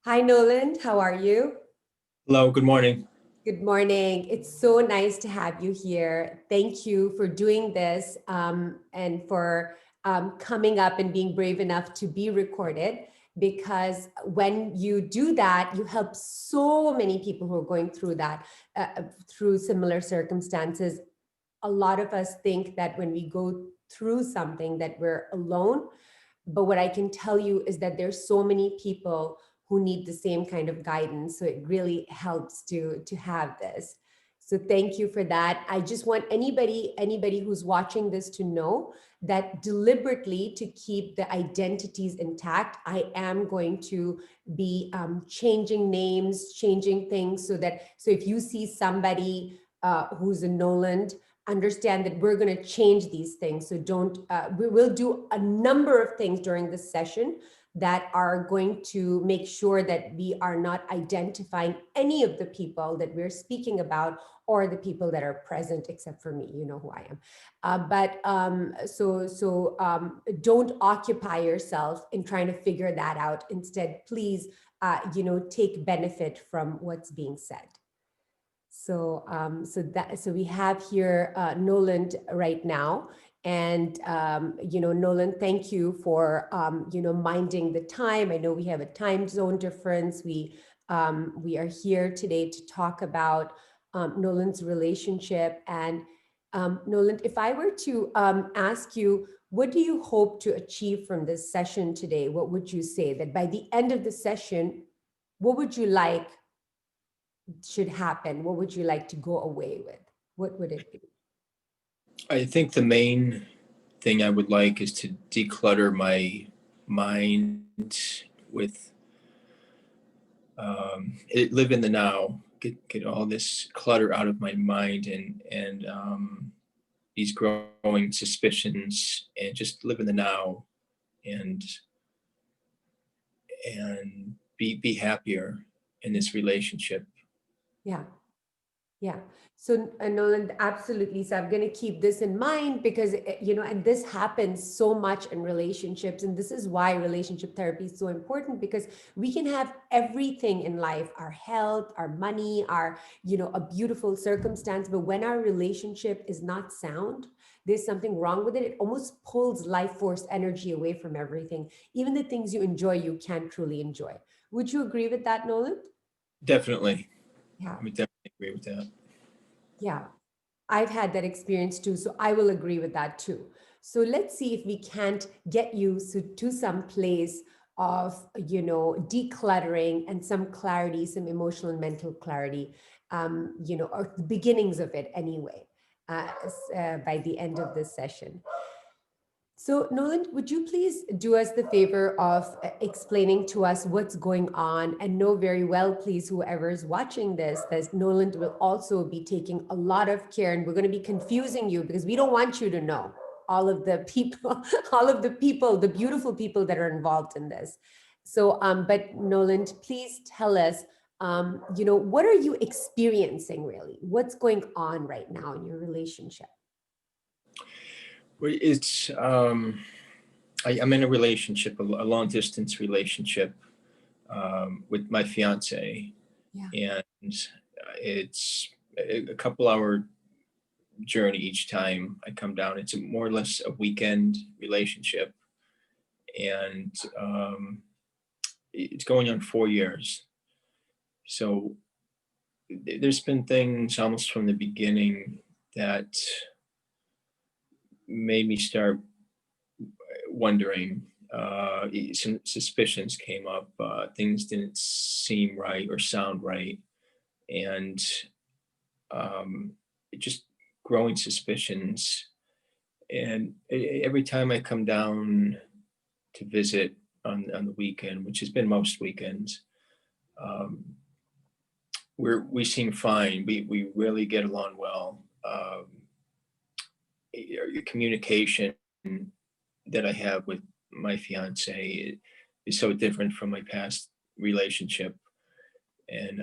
Hi, Noland. How are you? Hello, good morning. Good morning. It's so nice to have you here. Thank you for doing this and for coming up and being brave enough to be recorded. Because when you do that, you help so many people who are going through that, through similar circumstances. A lot of us think that when we go through something that we're alone. But what I can tell you is that there's so many people who need the same kind of guidance. So it really helps to have this. So thank you for that. I just want anybody who's watching this to know that deliberately to keep the identities intact, I am going to be changing names, changing things so if you see somebody who's a Noland, understand that we're going to change these things. So don't, we will do a number of things during this session that are going to make sure that we are not identifying any of the people that we're speaking about or the people that are present, except for me, you know who I am. Don't occupy yourself in trying to figure that out. Instead, please, take benefit from what's being said. So we have here Noland right now, and Noland, thank you for minding the time. I know we have a time zone difference. We are here today to talk about Noland's relationship. And Noland, if I were to ask you, what do you hope to achieve from this session today? What would you say that by the end of the session, what would you like should happen? What would you like to go away with? What would it be? I think the main thing I would like is to declutter my mind with live in the now, get all this clutter out of my mind and these growing suspicions, and just live in the now and be happier in this relationship. Yeah. Yeah. So, Nolan, absolutely. So I'm going to keep this in mind because, and this happens so much in relationships. And this is why relationship therapy is so important, because we can have everything in life, our health, our money, a beautiful circumstance. But when our relationship is not sound, there's something wrong with it. It almost pulls life force energy away from everything. Even the things you enjoy, you can't truly enjoy. Would you agree with that, Nolan? Definitely. Yeah. I would definitely agree with that. Yeah. I've had that experience too, so I will agree with that too. So let's see if we can't get you to some place of, decluttering and some clarity, some emotional and mental clarity, or the beginnings of it anyway, by the end of this session. So, Nolan, would you please do us the favor of explaining to us what's going on? And know very well, please, whoever is watching this, that Nolan will also be taking a lot of care, and we're going to be confusing you because we don't want you to know all of the people, the beautiful people that are involved in this. So, but Nolan, please tell us, what are you experiencing really? What's going on right now in your relationship? It's I'm in a relationship, a long distance relationship, with my fiance, Yeah. and it's a couple hour journey each time I come down. It's more or less a weekend relationship, and it's going on 4 years. So there's been things almost from the beginning that made me start wondering. Some suspicions came up. Things didn't seem right or sound right, and just growing suspicions. And every time I come down to visit on the weekend, which has been most weekends, um, we seem fine. We really get along well. Your communication that I have with my fiance is so different from my past relationship, and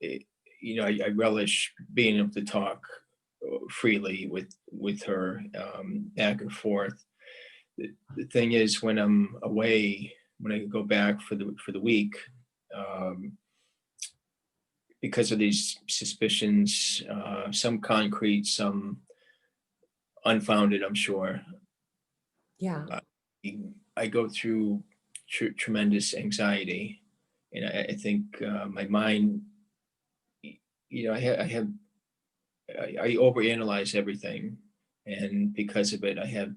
I relish being able to talk freely with her, back and forth. The thing is, when I'm away, when I go back for the week, um, because of these suspicions, some concrete, some unfounded, I'm sure. Yeah. I, I go through tremendous anxiety, and I think my mind, I overanalyze everything, and because of it, I have,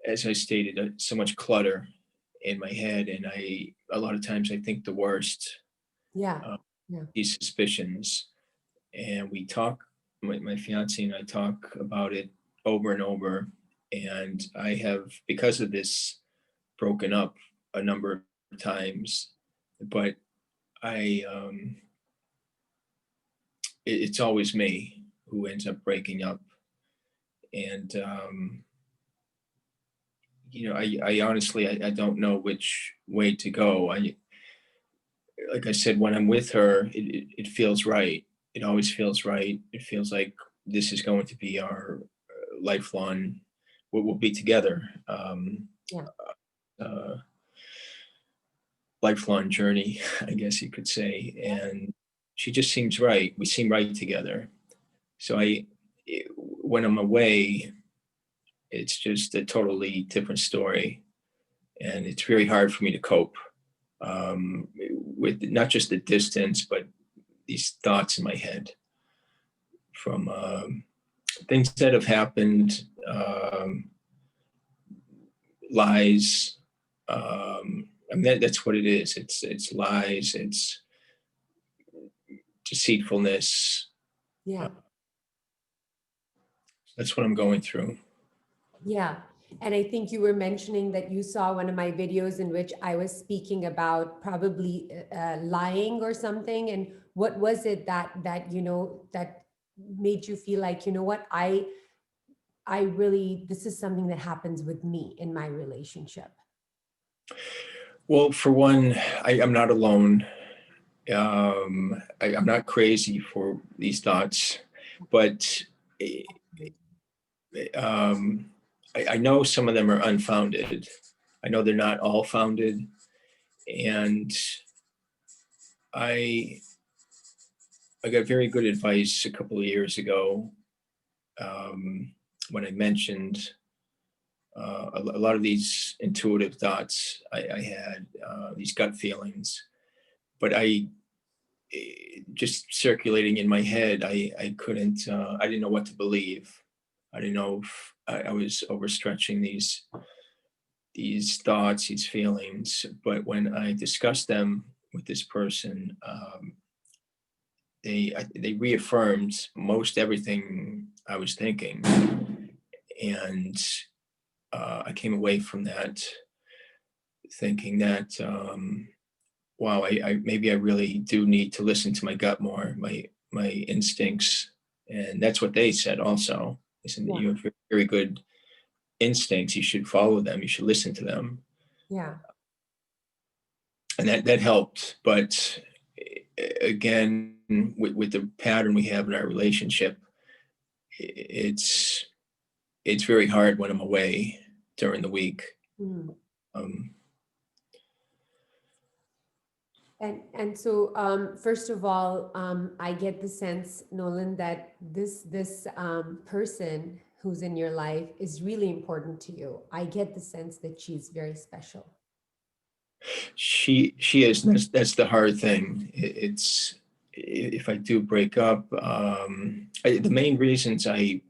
as I stated, so much clutter in my head, and a lot of times I think the worst, Yeah. uh, Yeah. these suspicions, and we talk. My fiance and I talk about it over and over, and I have, because of this, broken up a number of times, but I it's always me who ends up breaking up, and I honestly, I don't know which way to go. Like I said, when I'm with her, it feels right. It always feels right. It feels like this is going to be our lifelong. We'll be together. Yeah. Uh, Lifelong journey, I guess you could say. And she just seems right. We seem right together. So when I'm away, it's just a totally different story, and it's very hard for me to cope with not just the distance, but these thoughts in my head from things that have happened, lies. I mean, that's what it is. It's lies. It's deceitfulness. Uh, Yeah. that's what I'm going through. Yeah. And I think you were mentioning that you saw one of my videos in which I was speaking about probably lying or something. And what was it that made you feel like, you know what, I really, this is something that happens with me in my relationship. Well, for one, I'm not alone. I'm not crazy for these thoughts, but um, I know some of them are unfounded. I know they're not all founded, and I I got very good advice a couple of years ago when I mentioned a lot of these intuitive thoughts I had, these gut feelings, but just circulating in my head, I couldn't, I didn't know what to believe. I didn't know if I was overstretching these thoughts, these feelings. But when I discussed them with this person, they reaffirmed most everything I was thinking, and I came away from that thinking that wow, I maybe I really do need to listen to my gut more, my instincts, and that's what they said also. They said that Yeah. you have very good instincts. You should follow them. You should listen to them, Yeah. and that helped. But again, with the pattern we have in our relationship, it's it's very hard when I'm away during the week. Mm. Um, And so, first of all, I get the sense, Nolan, that this person who's in your life is really important to you. I get the sense that she's very special. she is. That's the hard thing. It's if I do break up, the main reasons I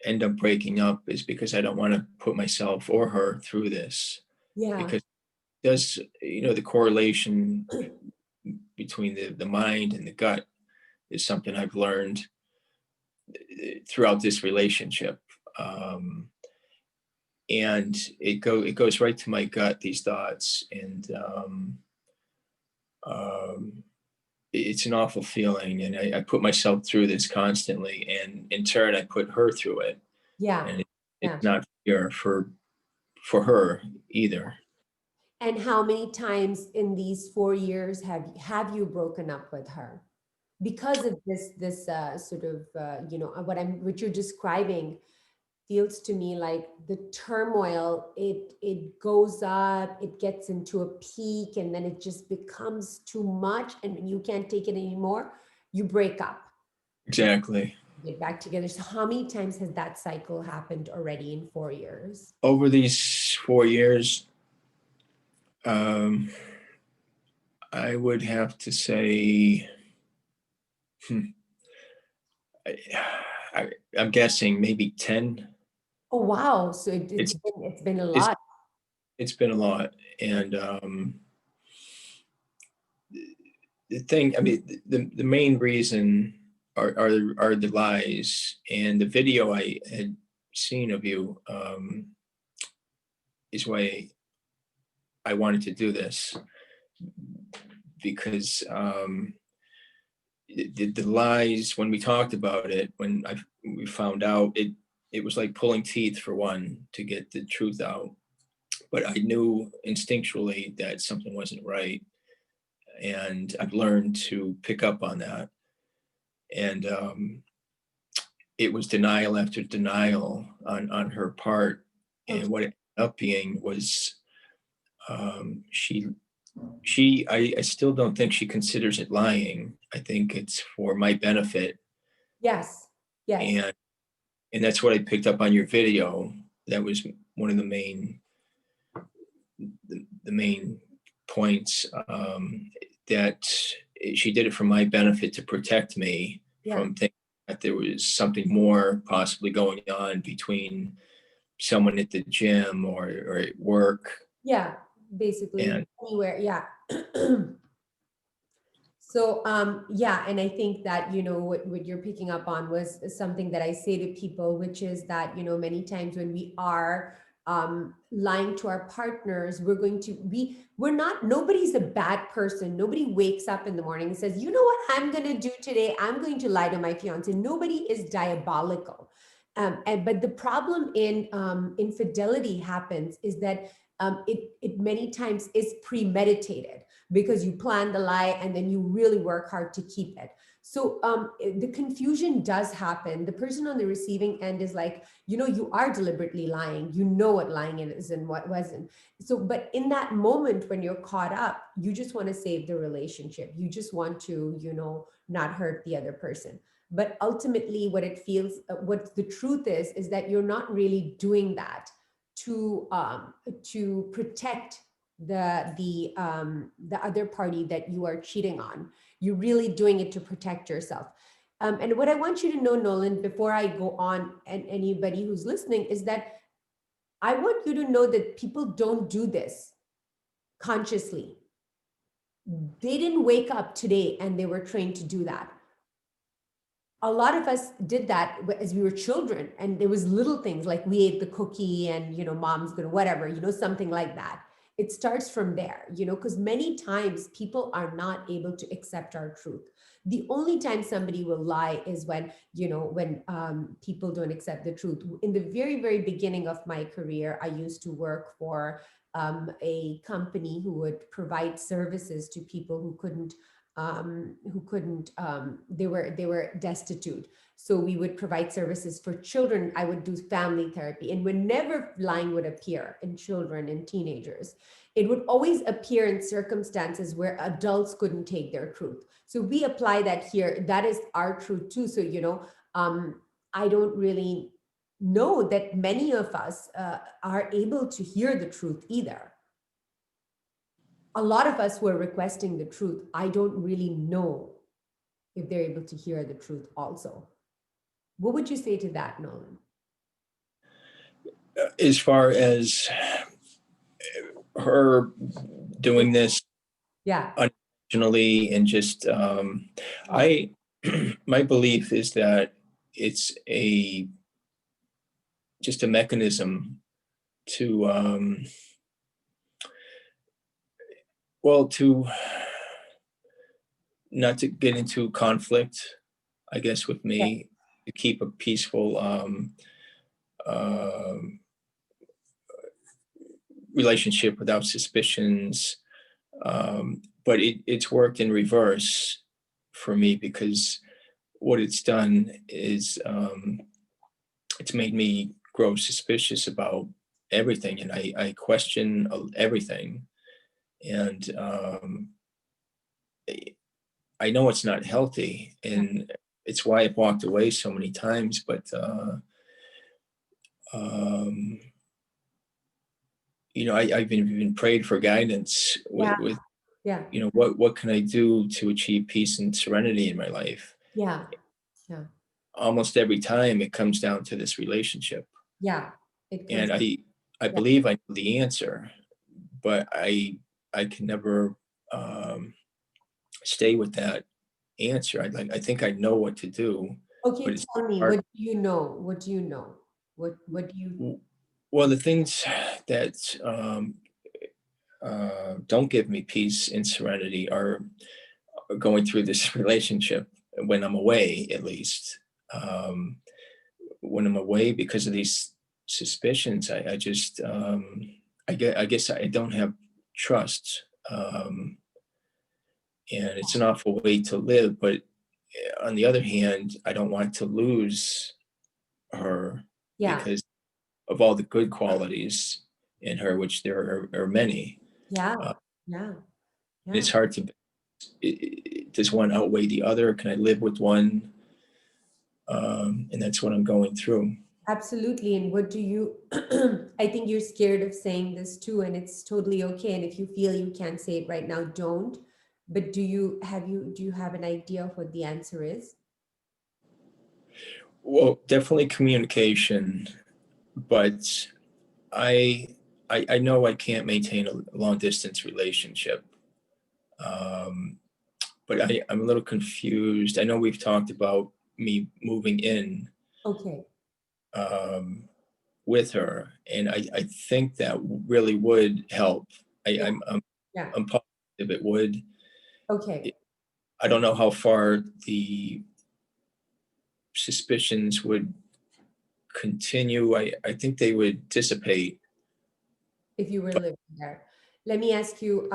end up breaking up is because I don't want to put myself or her through this. Yeah. Because does the correlation between the mind and the gut is something I've learned throughout this relationship. Um, and it goes right to my gut, these thoughts, and um, it's an awful feeling, and I put myself through this constantly, and in turn I put her through it, Yeah. and Yeah. it's not fair for her either. And how many times in these 4 years have you broken up with her because of this sort of what you're describing? feels to me like the turmoil, it goes up, it gets into a peak, and then it just becomes too much, and when you can't take it anymore, you break up, Exactly. get back together. So how many times has that cycle happened already in 4 years? Over these 4 years, um, I would have to say, hmm, I, I'm guessing maybe 10. Oh wow, so It's it's been a it's lot. it's been a lot, and the thing, I mean, the main reason are the lies, and the video I had seen of you is why I wanted to do this, because the lies, when we talked about it, we found out it, it was like pulling teeth for one to get the truth out. But I knew instinctually that something wasn't right, and I've learned to pick up on that. And it was denial after denial on her part, and Okay. what it ended up being was she I still don't think she considers it lying. I think it's for my benefit, Yes, yes. and that's what I picked up on your video. That was one of the main points, that she did it for my benefit, to protect me Yeah, from thinking that there was something more possibly going on between someone at the gym or at work. yeah, basically And anywhere, yeah. So yeah, and I think that, what you're picking up on was something that I say to people, which is that, many times when we are lying to our partners, we're not, nobody's a bad person. Nobody wakes up in the morning and says, you know what I'm going to do today? I'm going to lie to my fiance. Nobody is diabolical. But the problem in infidelity happens is that it many times is premeditated, because you plan the lie and then you really work hard to keep it. So the confusion does happen. The person on the receiving end is like, you are deliberately lying. You know what lying is and what wasn't. So, but in that moment when you're caught up, you just want to save the relationship. You just want to, not hurt the other person. But ultimately, what it feels, what the truth is that you're not really doing that to protect the other party that you are cheating on. You're really doing it to protect yourself. And what I want you to know, Nolan, before I go on, and anybody who's listening, is that I want you to know that people don't do this consciously. They didn't wake up today and they were trained to do that. A lot of us did that as we were children, and there was little things like we ate the cookie and mom's gonna whatever, something like that. It starts from there, because many times people are not able to accept our truth. The only time somebody will lie is when people don't accept the truth. In the very, very beginning of my career, I used to work for a company who would provide services to people they were destitute. So we would provide services for children. I would do family therapy, and whenever lying would appear in children and teenagers, it would always appear in circumstances where adults couldn't take their truth. So we apply that here. That is our truth too. So I don't really know that many of us are able to hear the truth either. A lot of us who are requesting the truth, I don't really know if they're able to hear the truth also. What would you say to that, Nolan? as far as her doing this Yeah. unintentionally, and just I my belief is that it's a just a mechanism to well, to not to get into conflict, I guess, with Yeah. me, to keep a peaceful um relationship without suspicions. But it's worked in reverse for me, because what it's done is it's made me grow suspicious about everything, and I question everything. And I know it's not healthy, Yeah. and it's why I've walked away so many times. But um, I've even prayed for guidance Yeah. with Yeah. what can I do to achieve peace and serenity in my life. Yeah. Yeah. Almost every time it comes down to this relationship, Yeah. It and comes. I Yeah. believe I know the answer, but I can never stay with that answer. I think I know what to do, but Okay, it's tell me, hard. what do you know? What do you know? What do you? Well, the things that don't give me peace and serenity are going through this relationship when I'm away, at least. Um, when I'm away, because of these suspicions, I just, I guess I don't have trust. And it's an awful way to live. But on the other hand, I don't want to lose her Yeah. because of all the good qualities in her, which there are many. Yeah. Uh, Yeah. Yeah. it's hard to, does one outweigh the other? Can I live with one? And that's what I'm going through. Absolutely. And what do you, I think you're scared of saying this too, and it's totally okay. And if you feel you can't say it right now, don't. But do you have an idea of what the answer is? Well, definitely communication, but I, I know I can't maintain a long distance relationship. Um, but I'm a little confused. I know we've talked about me moving in Okay. um, with her, and I think that really would help. I, Yeah. I'm, I'm, Yeah. I'm positive it would. Okay. I don't know how far the suspicions would continue. I think they would dissipate. If you were living there. Let me ask you,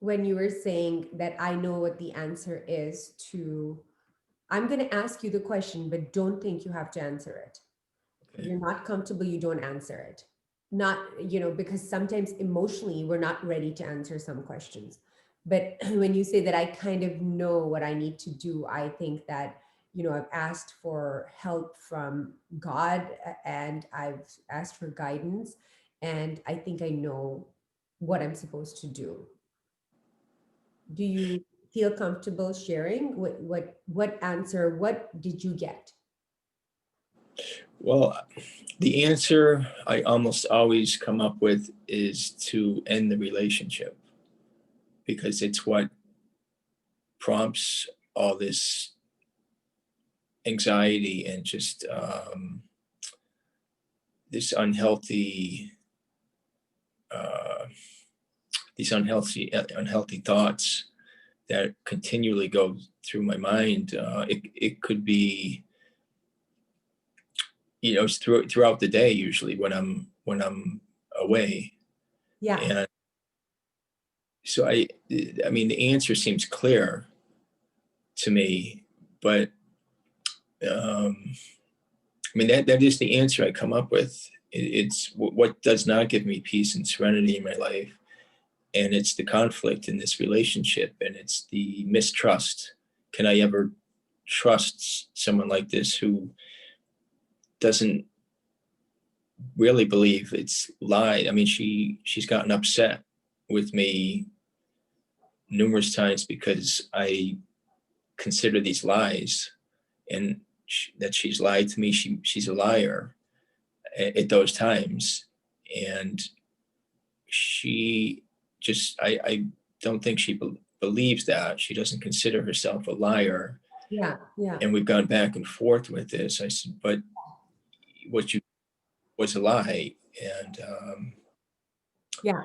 when you were saying that I know what the answer is to, I'm going to ask you the question, but don't think you have to answer it. If Okay. you're not comfortable, you don't answer it. Not, because sometimes emotionally we're not ready to answer some questions. But when you say that I kind of know what I need to do, I think that, I've asked for help from God, and I've asked for guidance. And I think I know what I'm supposed to do. Do you feel comfortable sharing what answer, what did you get? Well, the answer I almost always come up with is to end the relationship because it's what prompts all this anxiety and just this uh, unhealthy thoughts that continually go through my mind. It could be, it's throughout the day usually when I'm away. Yeah. And so I mean the answer seems clear to me, but I mean that is the answer I come up with. It's what does not give me peace and serenity in my life, and it's the conflict in this relationship, and it's the mistrust. Can I ever trust someone like this who doesn't really believe it's lied? I mean, she's gotten upset with me numerous times because I consider these lies, and that she's lied to me. She's a liar at those times, and she just I don't think she believes that. She doesn't consider herself a liar, Yeah. Yeah. and we've gone back and forth with this. I said, but what you was a lie, and Yeah.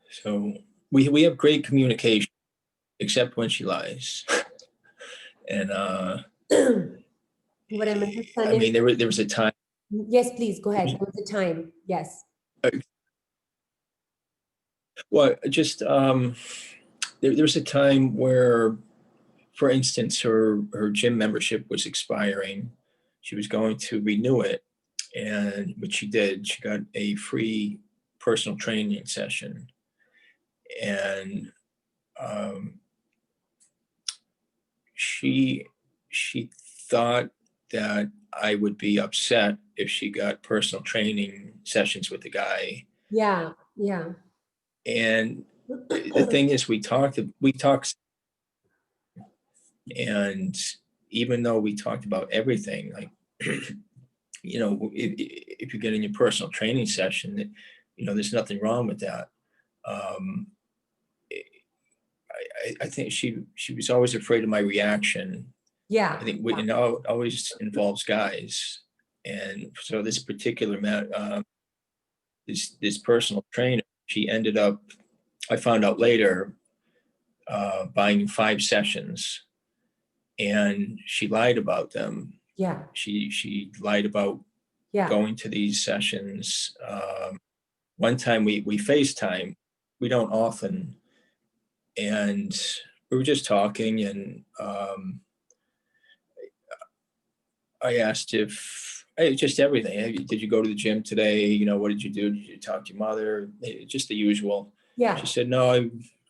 so we have great communication, except when she lies. And What I'm I understanding. mean, there was a time. Yes, please go ahead. There was a time. Yes. Well, just there was a time where, for instance, her gym membership was expiring, she was going to renew it, and what she did, she got a free personal training session, and um, she she thought that I would be upset if she got personal training sessions with the guy. Yeah. Yeah. And the thing is, we talked, and even though we talked about everything, like, if you get in your personal training session, there's nothing wrong with that. Um, I think she was always afraid of my reaction. I Yeah. think it always involves guys, and so this particular this personal trainer, she ended up. I found out later, buying 5 sessions, and she lied about them. Yeah. She lied about Yeah. going to these sessions. One time we FaceTime. We don't often, and we were just talking, and I asked if just everything. Hey, did you go to the gym today? What did you do? Did you talk to your mother? Just the usual. She Yeah. said, no,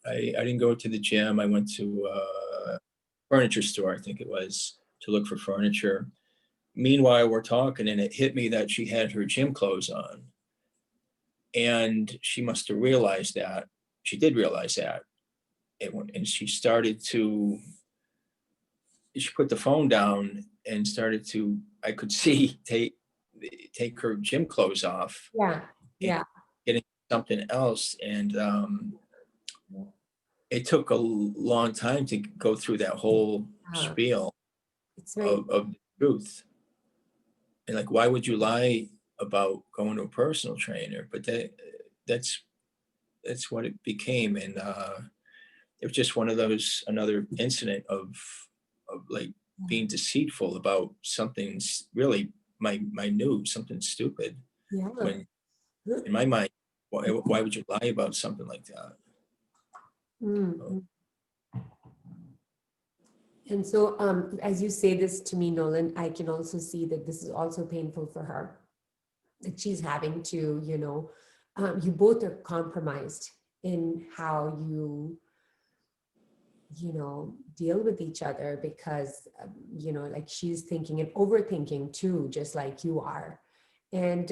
I didn't go to the gym. I went to a furniture store, I think it was, to look for furniture. Meanwhile, we're talking, and it hit me that she had her gym clothes on. And she must have realized that. She did realize that. And she put the phone down and started to, I could see, take her gym clothes off Yeah. and Yeah. getting something else. And it took a long time to go through that whole Uh, spiel it's very, of the truth. And like, why would you lie about going to a personal trainer? But that's that's what it became. And it was just one of those, another incident of like being deceitful about something really minute, something stupid. yeah. When in my mind, why would you lie about something like that? So, Mm. And so, as you say this to me, Nolan, I can also see that this is also painful for her, that she's having to, you both are compromised in how deal with each other because, like she's thinking and overthinking too, just like you are. And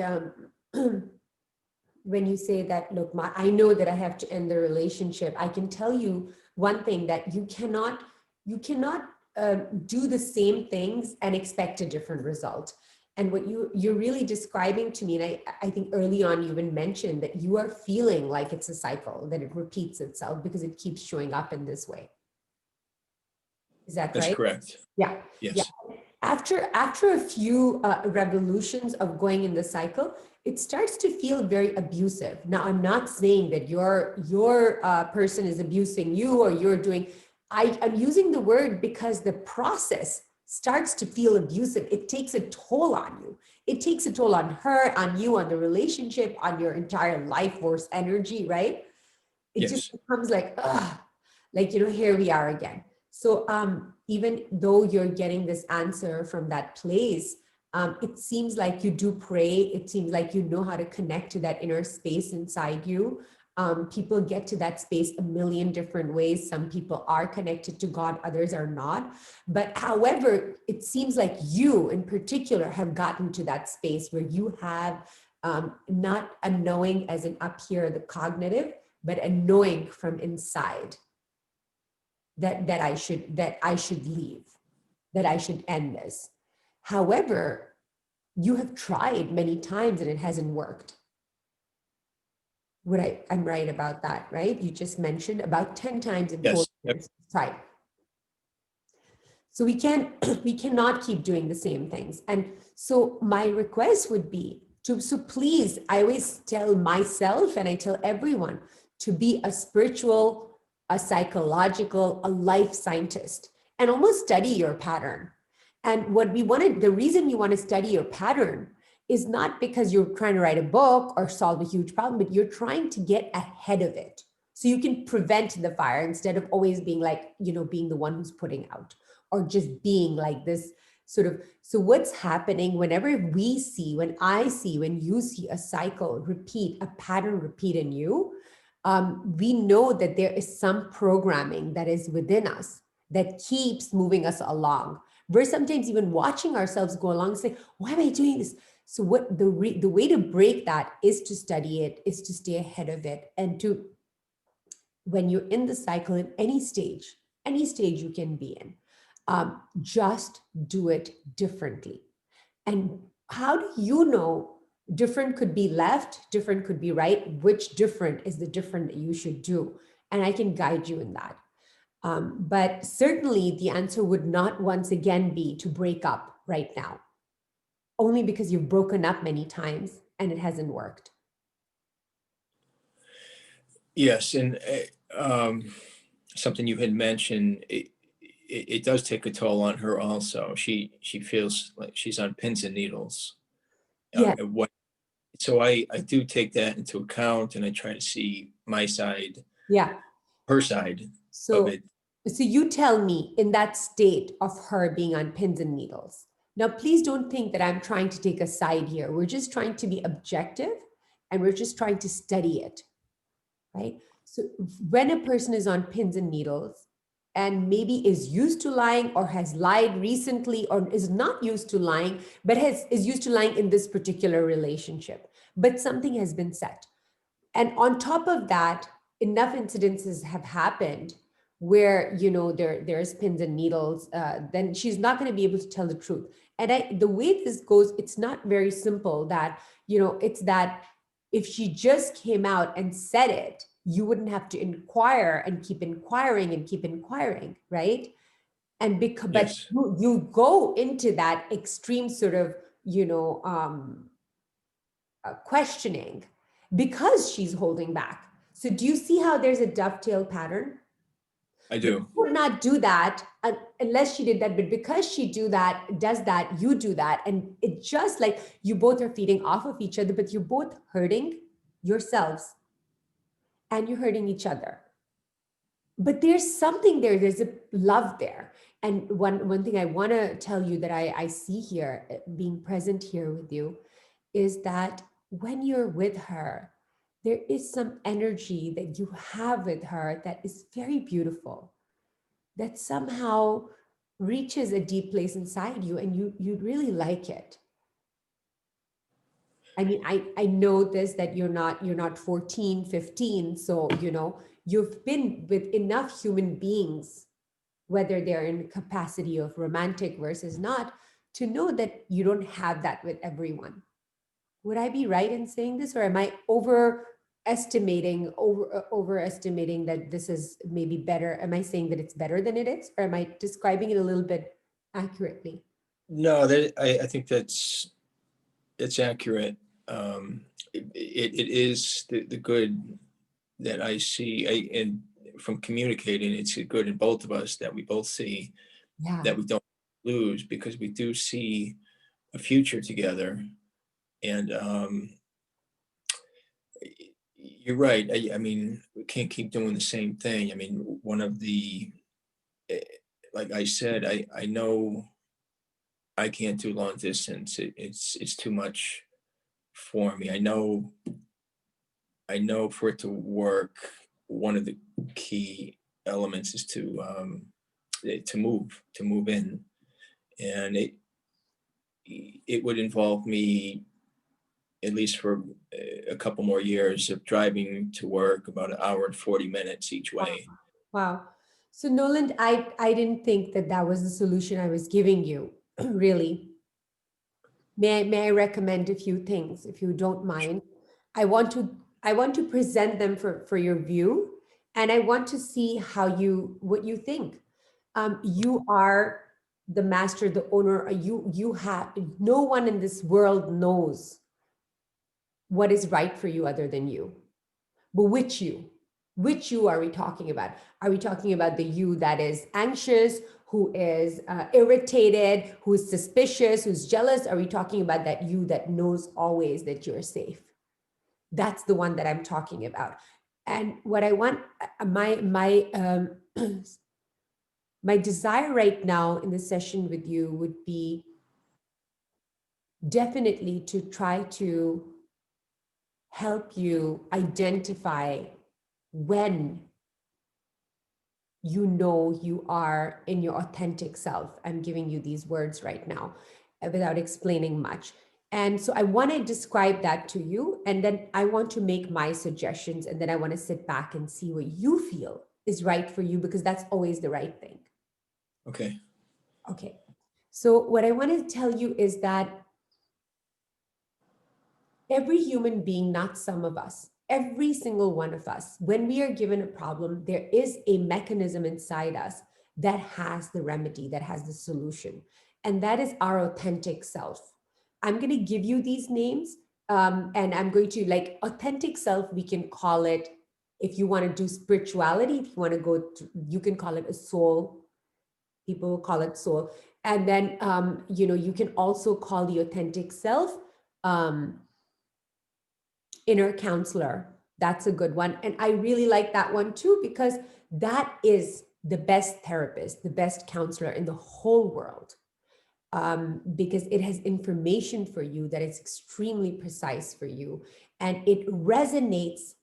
when you say that, look, I know that I have to end the relationship, I can tell you one thing, that you cannot do the same things and expect a different result. And what you're really describing to me, and I think early on you even mentioned that you are feeling like it's a cycle, that it repeats itself because it keeps showing up in this way. Is that that's right? correct. Yeah. Yeah. Yes. After a few revolutions of going in the cycle, it starts to feel very abusive. Now, I'm not saying that your person is abusing you or you're doing. I'm using the word because the process starts to feel abusive. It takes a toll on you. It takes a toll on her, on you, on the relationship, on your entire life force energy, right? It just Yes. becomes like, here we are again. So even though you're getting this answer from that place, it seems like you do pray. It seems like you know how to connect to that inner space inside you. People get to that space a million different ways. Some people are connected to God, others are not. But however, it seems like you in particular have gotten to that space where you have not a knowing as in up here, the cognitive, but a knowing from inside that I should leave, that I should end this. However, you have tried many times and it hasn't worked. I'm right about that, right? You just mentioned about 10 times in four Yes. Yep. years. Right. So we cannot keep doing the same things. And so my request would be so please, I always tell myself and I tell everyone to be a spiritual, a psychological, a life scientist, and almost study your pattern. And the reason you want to study your pattern is not because you're trying to write a book or solve a huge problem, but you're trying to get ahead of it. So you can prevent the fire instead of always being like, being the one who's putting out, or just being like this So what's happening whenever we see, when I see, when you see a cycle repeat, a pattern repeat in you, we know that there is some programming that is within us that keeps moving us along. We're sometimes even watching ourselves go along and say, why am I doing this? So what the way to break that is to study it, is to stay ahead of it, and to, when you're in the cycle in any stage you can be in, just do it differently. And how do you know different could be left, different could be right? Which different is the different that you should do? And I can guide you in that. But certainly the answer would not once again be to break up right now, only because you've broken up many times and it hasn't worked. Yes, and something you had mentioned, it does take a toll on her also. She feels like she's on pins and needles. Yeah, And what so I do take that into account, and I try to see my side, yeah. her side of So, it. so you tell me, in that state of her being on pins and needles. Now, please don't think that I'm trying to take a side here. We're just trying to be objective and we're just trying to study it, right? So when a person is on pins and needles and maybe is used to lying or has lied recently or is not used to lying, but is used to lying in this particular relationship, but something has been set. And on top of that, enough incidences have happened where, there's pins and needles, then she's not going to be able to tell the truth. And the way this goes, it's not very simple that, it's that if she just came out and said it, you wouldn't have to inquire and keep inquiring, right? And but Yes, you go into that extreme sort of, questioning because she's holding back. So do you see how there's a dovetail pattern? I But do. you would not do that unless she did that. But because she does that, you do that. And it just like you both are feeding off of each other, but you're both hurting yourselves and you're hurting each other. But there's something there, there's a love there. And one thing I want to tell you that I see here, being present here with you, is that when you're with her, there is some energy that you have with her that is very beautiful, that somehow reaches a deep place inside you and you really like it. I mean, I know this, that you're not 14, 15. So, you've been with enough human beings, whether they're in capacity of romantic versus not, to know that you don't have that with everyone. Would I be right in saying this, or am I overestimating that this is maybe better? Am I saying that it's better than it is, or am I describing it a little bit accurately? No, I think that's accurate. It is the good that I see, and from communicating, it's good in both of us that we both see Yeah. that we don't lose, because we do see a future together. And you're right. I mean, we can't keep doing the same thing. I mean, one of the, eh, like I said, I know I can't do long distance. It's too much for me. I know for it to work, one of the key elements is to move in, and it would involve me, at least for a couple more years, of driving to work about an hour and 40 minutes each Wow. way. Wow. So Noland, I didn't think that that was the solution I was giving you, really. May I recommend a few things, if you don't mind? I want to I want to present them for your view, and I want to see what you think. You are the master, the owner. You have no one in this world knows what is right for you other than you. But which you are we talking about? Are we talking about the you that is anxious, who is irritated, who's suspicious, who's jealous? Are we talking about that you that knows always that you're safe? That's the one that I'm talking about. And what I want, my My desire right now in the session with you would be definitely to try to help you identify when you know you are in your authentic self. I'm giving you these words right now without explaining much. And so I want to describe that to you. And then I want to make my suggestions. And then I want to sit back and see what you feel is right for you, because that's always the right thing. Okay. Okay. So what I want to tell you is that every human being, not some of us, every single one of us, when we are given a problem, there is a mechanism inside us that has the remedy, that has the solution. And that is our authentic self. I'm going to give you these names, and I'm going to, like, authentic self, we can call it, if you want to do spirituality, if you want to go to, you can call it a soul. People call it soul. And then, you can also call the authentic self, inner counselor. That's a good one. And I really like that one too, because that is the best therapist, the best counselor in the whole world, because it has information for you that is extremely precise for you. And it resonates.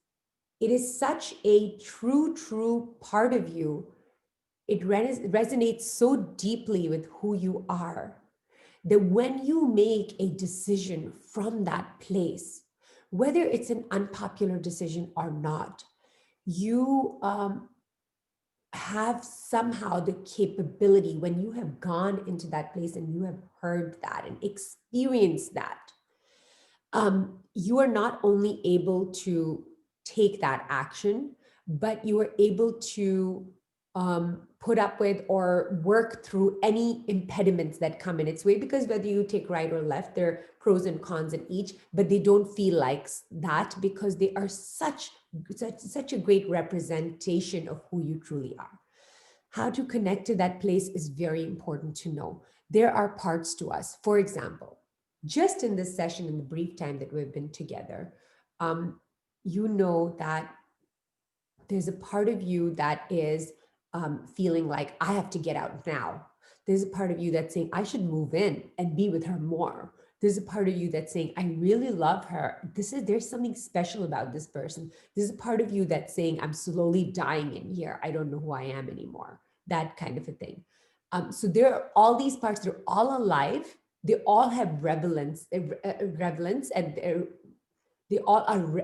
It is such a true part of you. It resonates so deeply with who you are, that when you make a decision from that place, whether it's an unpopular decision or not, you have somehow the capability, when you have gone into that place and you have heard that and experienced that, you are not only able to take that action, but you are able to put up with or work through any impediments that come in its way. Because whether you take right or left, there are pros and cons in each, but they don't feel like that, because they are such a great representation of who you truly are. How to connect to that place is very important to know. There are parts to us. For example, just in this session, in the brief time that we've been together, you know that there's a part of you that is feeling like, I have to get out now. There's a part of you that's saying, I should move in and be with her more. There's a part of you that's saying, I really love her. There's something special about this person. There's a part of you that's saying, I'm slowly dying in here. I don't know who I am anymore. That kind of a thing. So there are all these parts. They're all alive. They all have relevance, and they all are,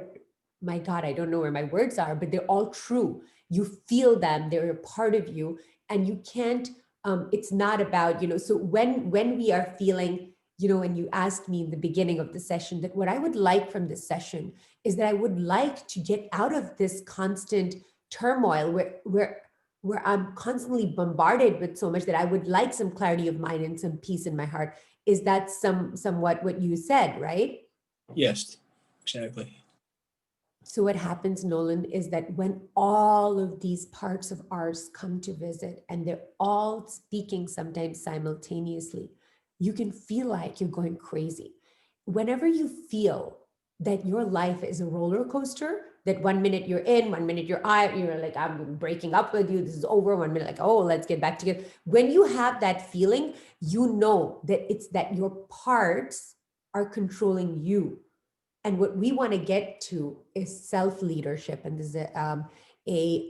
my God, I don't know where my words are, but they're all true. You feel them, they're a part of you, and you can't, it's not about, so when we are feeling, when you asked me in the beginning of the session that what I would like from this session is that I would like to get out of this constant turmoil where I'm constantly bombarded with so much, that I would like some clarity of mind and some peace in my heart. Is that somewhat what you said, right? Yes, exactly. So what happens, Noland, is that when all of these parts of ours come to visit and they're all speaking sometimes simultaneously, you can feel like you're going crazy. Whenever you feel that your life is a roller coaster, that 1 minute you're in, 1 minute you're out, you're like, I'm breaking up with you, this is over. 1 minute, like, oh, let's get back together. When you have that feeling, you know that it's that your parts are controlling you. And what we want to get to is self-leadership. And this is a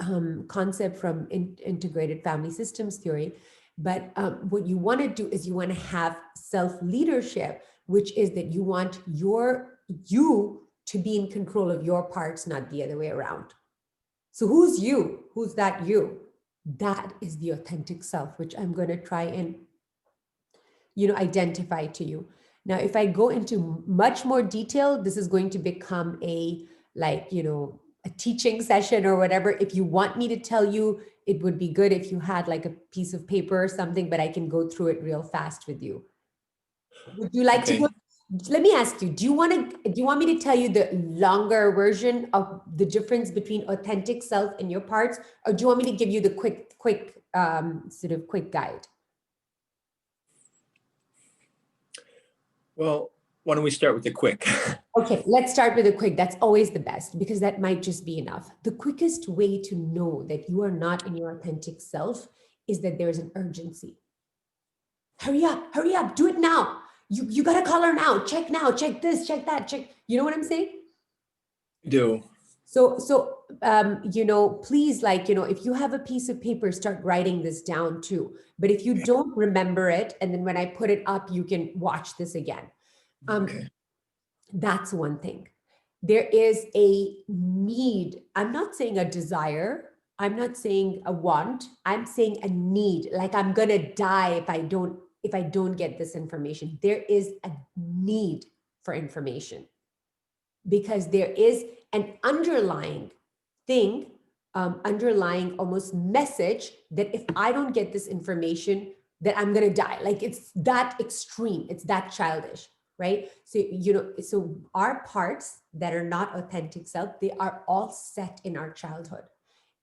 concept from integrated family systems theory. But what you want to do is you want to have self-leadership, which is that you want you to be in control of your parts, not the other way around. So who's you? Who's that you? That is the authentic self, which I'm going to try and identify to you. Now, if I go into much more detail, this is going to become a teaching session or whatever. If you want me to tell you, it would be good if you had like a piece of paper or something, but I can go through it real fast with you. Would you like to go? Let me ask you, do you want me to tell you the longer version of the difference between authentic self and your parts? Or do you want me to give you the quick guide? Well, why don't we start with the quick? Okay, let's start with a quick. That's always the best, because that might just be enough. The quickest way to know that you are not in your authentic self is that there is an urgency. Hurry up, do it now. You got to call her now, check this, check that, check. You know what I'm saying? Do. So please, like, if you have a piece of paper, start writing this down too. But if you don't remember it, and then when I put it up, you can watch this again. Okay. That's one thing. There is a need. I'm not saying a desire. I'm not saying a want. I'm saying a need. Like, I'm gonna die if I don't get this information. There is a need for information because there is an underlying thing, underlying almost message that if I don't get this information, that I'm gonna die. Like, it's that extreme. It's that childish, right? So our parts that are not authentic self, they are all set in our childhood.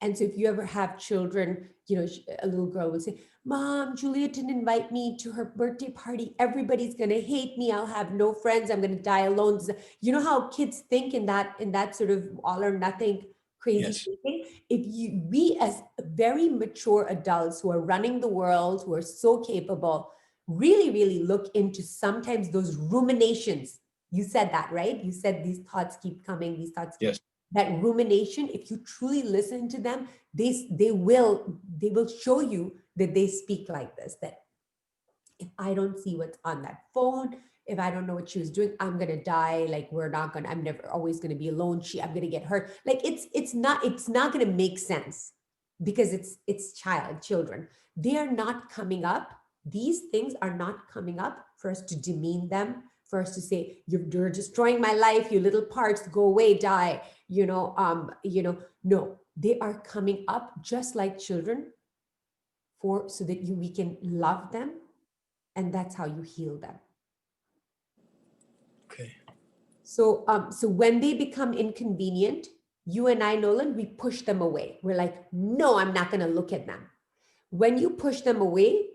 And so if you ever have children, a little girl will say, Mom, Julia didn't invite me to her birthday party. Everybody's going to hate me. I'll have no friends. I'm going to die alone. You know how kids think in that sort of all or nothing crazy Yes. thinking? We as very mature adults who are running the world, who are so capable, really, really look into sometimes those ruminations. You said that, right? You said these thoughts keep coming, these thoughts keep Yes. that rumination. If you truly listen to them, they will show you that they speak like this, that if I don't see what's on that phone, if I don't know what she was doing, I'm gonna die. Like, I'm never always gonna be alone. I'm gonna get hurt. Like, it's not gonna make sense because it's children. They are not coming up. These things are not coming up for us to demean them, for us to say, you're destroying my life, you little parts, go away, die. No, they are coming up just like children so that we can love them, and that's how you heal them. Okay. So when they become inconvenient, you and I, Nolan, we push them away. We're like, no, I'm not going to look at them. When you push them away,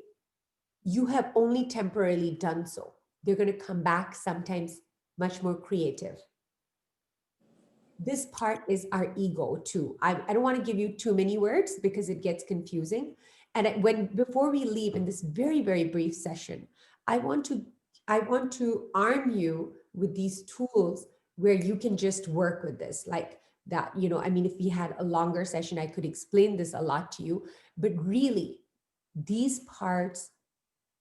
you have only temporarily done so. They're going to come back sometimes much more creative. This part is our ego too. I don't want to give you too many words because it gets confusing. And before we leave in this very, very brief session, I want to arm you with these tools where you can just work with this. Like that, I mean, if we had a longer session, I could explain this a lot to you, but really these parts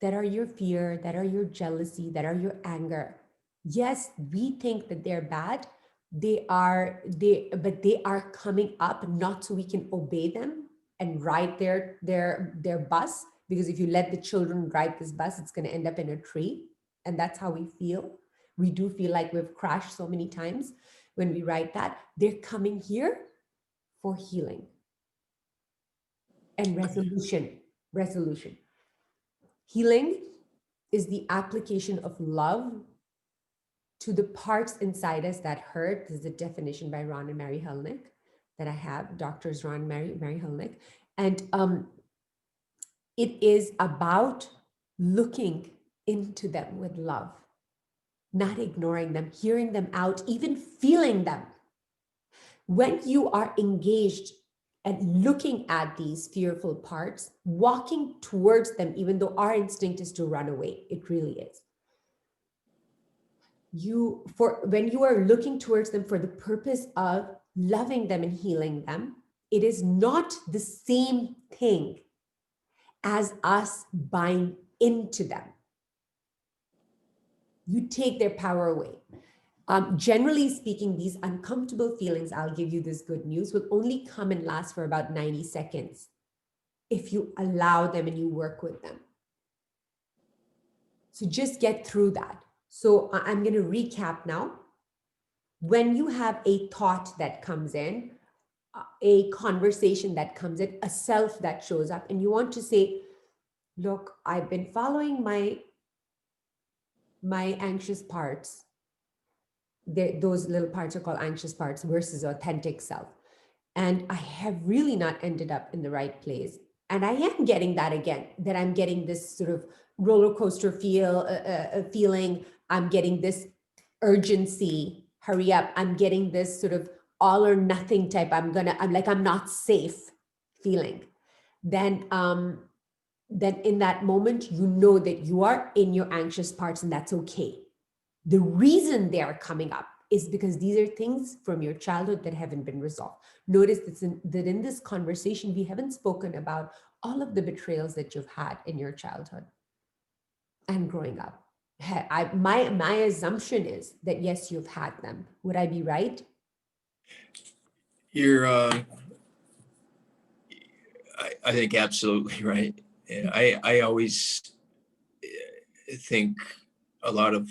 that are your fear, that are your jealousy, that are your anger. Yes, we think that they're bad. But they are coming up not so we can obey them and ride their bus. Because if you let the children ride this bus, it's going to end up in a tree. And that's how we feel. We do feel like we've crashed so many times when we ride that. They're coming here for healing and resolution. Resolution. Healing is the application of love to the parts inside us that hurt. This is a definition by Ron and Mary Helnick that I have, doctors Ron and Mary Helnick. And it is about looking into them with love, not ignoring them, hearing them out, even feeling them. When you are engaged and looking at these fearful parts, walking towards them, even though our instinct is to run away, it really is. When you are looking towards them for the purpose of loving them and healing them, it is not the same thing as us buying into them. You take their power away. Generally speaking, these uncomfortable feelings, I'll give you this good news, will only come and last for about 90 seconds if you allow them and you work with them. So just get through that. So I'm going to recap now. When you have a thought that comes in, a conversation that comes in, a self that shows up, and you want to say, look, I've been following my anxious parts. Those little parts are called anxious parts versus authentic self. And I have really not ended up in the right place. And I am getting that again, that I'm getting this sort of roller coaster feeling. I'm getting this urgency, hurry up. I'm getting this sort of all or nothing type. I'm not safe feeling. Then then in that moment, you know that you are in your anxious parts, and that's okay. The reason they are coming up is because these are things from your childhood that haven't been resolved. Notice that in this conversation, we haven't spoken about all of the betrayals that you've had in your childhood and growing up. My assumption is that yes, you've had them. Would I be right? You're, I think absolutely right. Yeah, I always think a lot of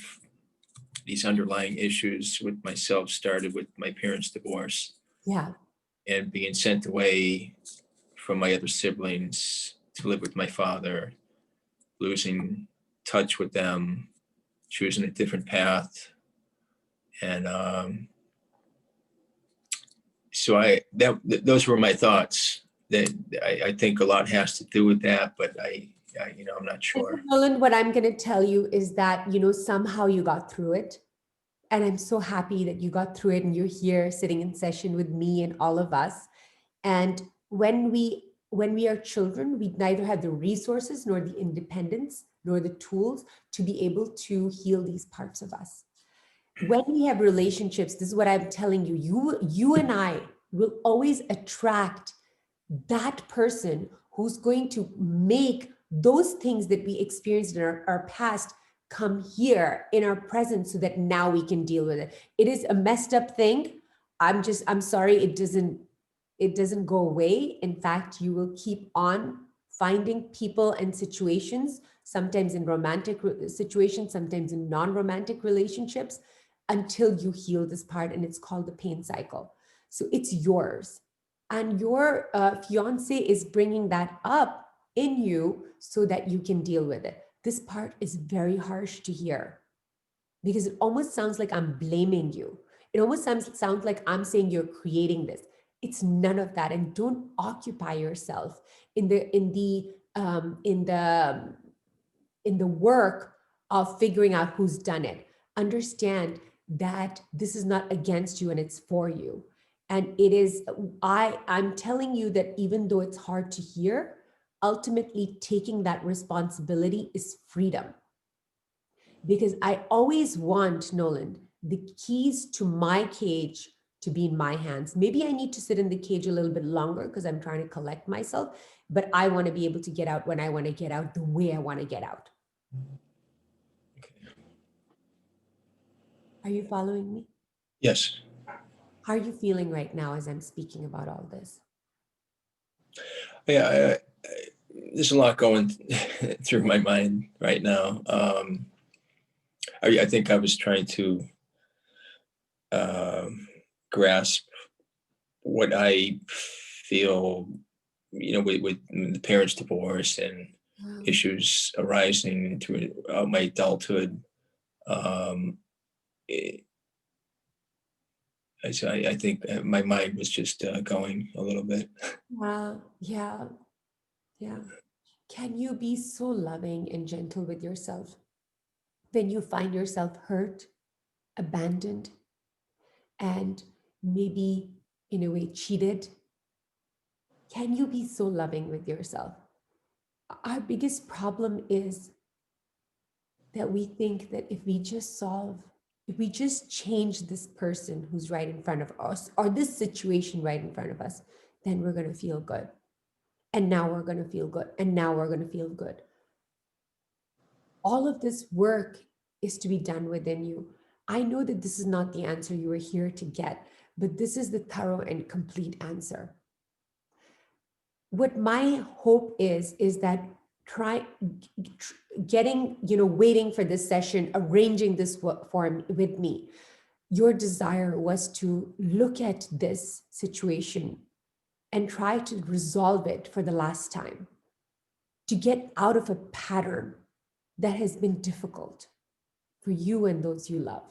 these underlying issues with myself started with my parents' divorce Yeah. and being sent away from my other siblings to live with my father, losing touch with them, choosing a different path. And so those were my thoughts. That I think a lot has to do with that, but I'm not And sure. Nolan, what I'm going to tell you is that, somehow you got through it. And I'm so happy that you got through it and you're here sitting in session with me and all of us. And when we are children, we neither have the resources nor the independence nor the tools to be able to heal these parts of us. When we have relationships, this is what I'm telling you, you and I will always attract that person who's going to make those things that we experienced in our past come here in our present so that now we can deal with it. It is a messed up thing. I'm sorry, it doesn't go away. In fact, you will keep on finding people and situations, sometimes in romantic situations, sometimes in non-romantic relationships, until you heal this part, and it's called the pain cycle. So it's yours, and your fiance is bringing that up in you so that you can deal with it. This part is very harsh to hear because it almost sounds like I'm blaming you. It almost sounds like I'm saying you're creating this. It's none of that. And don't occupy yourself in the work of figuring out who's done it. Understand that this is not against you and it's for you. And it is, I'm telling you that even though it's hard to hear, ultimately taking that responsibility is freedom. Because I always want, Noland, the keys to my cage to be in my hands. Maybe I need to sit in the cage a little bit longer because I'm trying to collect myself, but I want to be able to get out when I want to get out, the way I want to get out. Are you following me? Yes. How are you feeling right now as I'm speaking about all this? Yeah, there's a lot going through my mind right now. I think I was trying to um, grasp what I feel, with the parents' divorce and Um, issues arising through my adulthood. Um, it, I think my mind was just going a little bit. yeah, yeah, yeah. Can you be so loving and gentle with yourself when you find yourself hurt, abandoned, and maybe in a way cheated? Can you be so loving with yourself? Our biggest problem is that we think that if we just change this person who's right in front of us or this situation right in front of us, then we're going to feel good. And now we're going to feel good. And now we're going to feel good. All of this work is to be done within you. I know that this is not the answer you were here to get, but this is the thorough and complete answer. What my hope is that try getting, waiting for this session, arranging this form with me. Your desire was to look at this situation and try to resolve it for the last time, to get out of a pattern that has been difficult for you and those you love.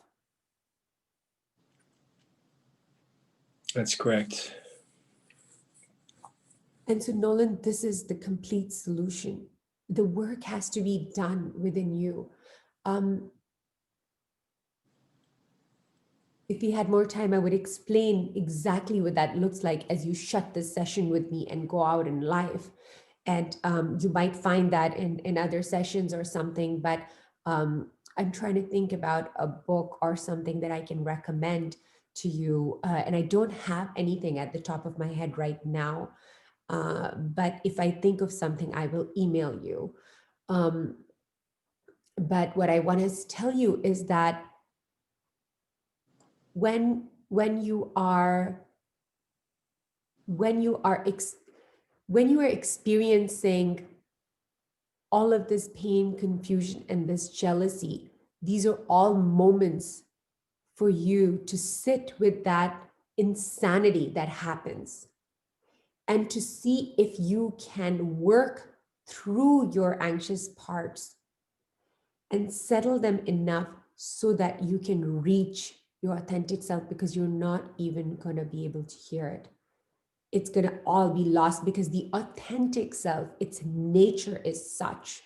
That's correct. And so, Nolan, this is the complete solution. The work has to be done within you. If we had more time, I would explain exactly what that looks like as you shut this session with me and go out in life. And you might find that in other sessions or something, but I'm trying to think about a book or something that I can recommend to you. And I don't have anything at the top of my head right now. But if I think of something, I will email you. Um, but what I want to tell you is that when you are when you are when you are experiencing all of this pain, confusion, and this jealousy, these are all moments for you to sit with that insanity that happens and to see if you can work through your anxious parts and settle them enough so that you can reach your authentic self, because you're not even going to be able to hear it. It's going to all be lost because the authentic self, its nature is such,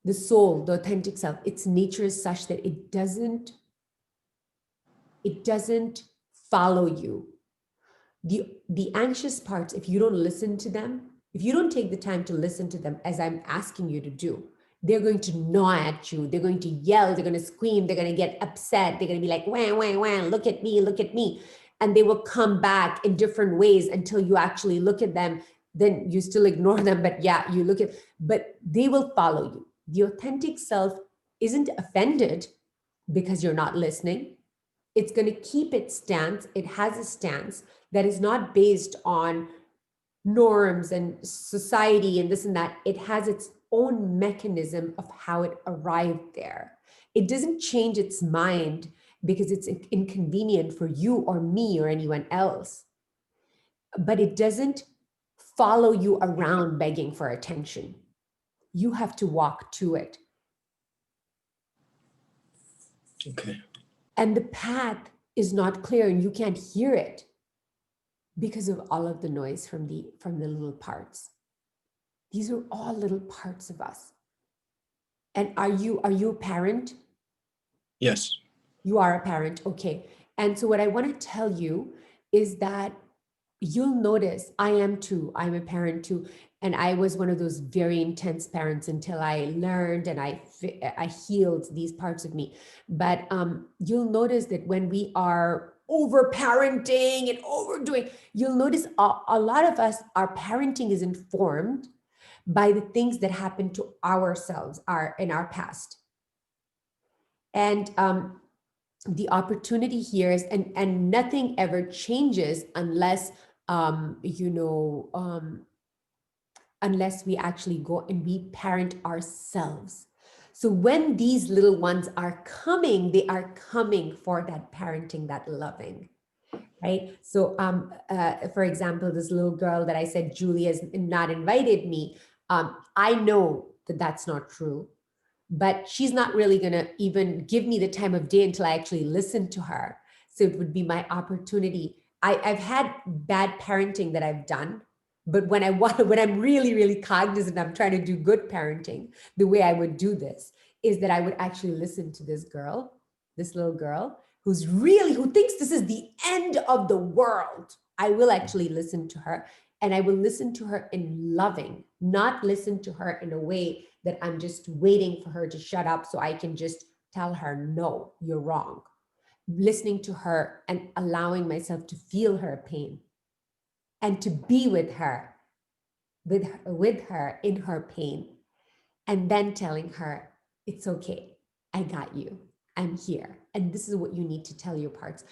the soul, the authentic self, its nature is such that it doesn't follow you. The anxious parts, if you don't listen to them, if you don't take the time to listen to them as I'm asking you to do, they're going to gnaw at you, they're going to yell, they're going to scream, they're going to get upset, they're going to be like, wah, wah, wah, look at me, look at me. And they will come back in different ways until you actually look at them. Then you still ignore them, but yeah, you look at, but they will follow you. The authentic self isn't offended because you're not listening. It's going to keep its stance. It has a stance that is not based on norms and society and this and that. It has its own mechanism of how it arrived there. It doesn't change its mind because it's inconvenient for you or me or anyone else, but it doesn't follow you around begging for attention. You have to walk to it. Okay. And the path is not clear and you can't hear it because of all of the noise from the little parts. These are all little parts of us. And are you a parent? Yes. You are a parent, okay. And so what I want to tell you is that you'll notice, I am too, I'm a parent too, and I was one of those very intense parents until I learned and I healed these parts of me. But you'll notice that when we are over parenting and overdoing, you'll notice a lot of us, our parenting is informed by the things that happened to ourselves in our past. And the opportunity here is, and nothing ever changes unless unless we actually go and we parent ourselves. So when these little ones are coming, they are coming for that parenting, that loving, right? So for example, this little girl that I said Julie has not invited me, I know that that's not true, but she's not really going to even give me the time of day until I actually listen to her. So it would be my opportunity. I've had bad parenting that I've done, but when when I'm really, really cognizant, I'm trying to do good parenting. The way I would do this is that I would actually listen to this girl, this little girl who thinks this is the end of the world. I will actually listen to her, and I will listen to her in loving, not listen to her in a way that I'm just waiting for her to shut up so I can just tell her, no, you're wrong. Listening to her and allowing myself to feel her pain and to be with her, with her in her pain, and then telling her, it's okay, I got you, I'm here, and this is what you need to tell your parts.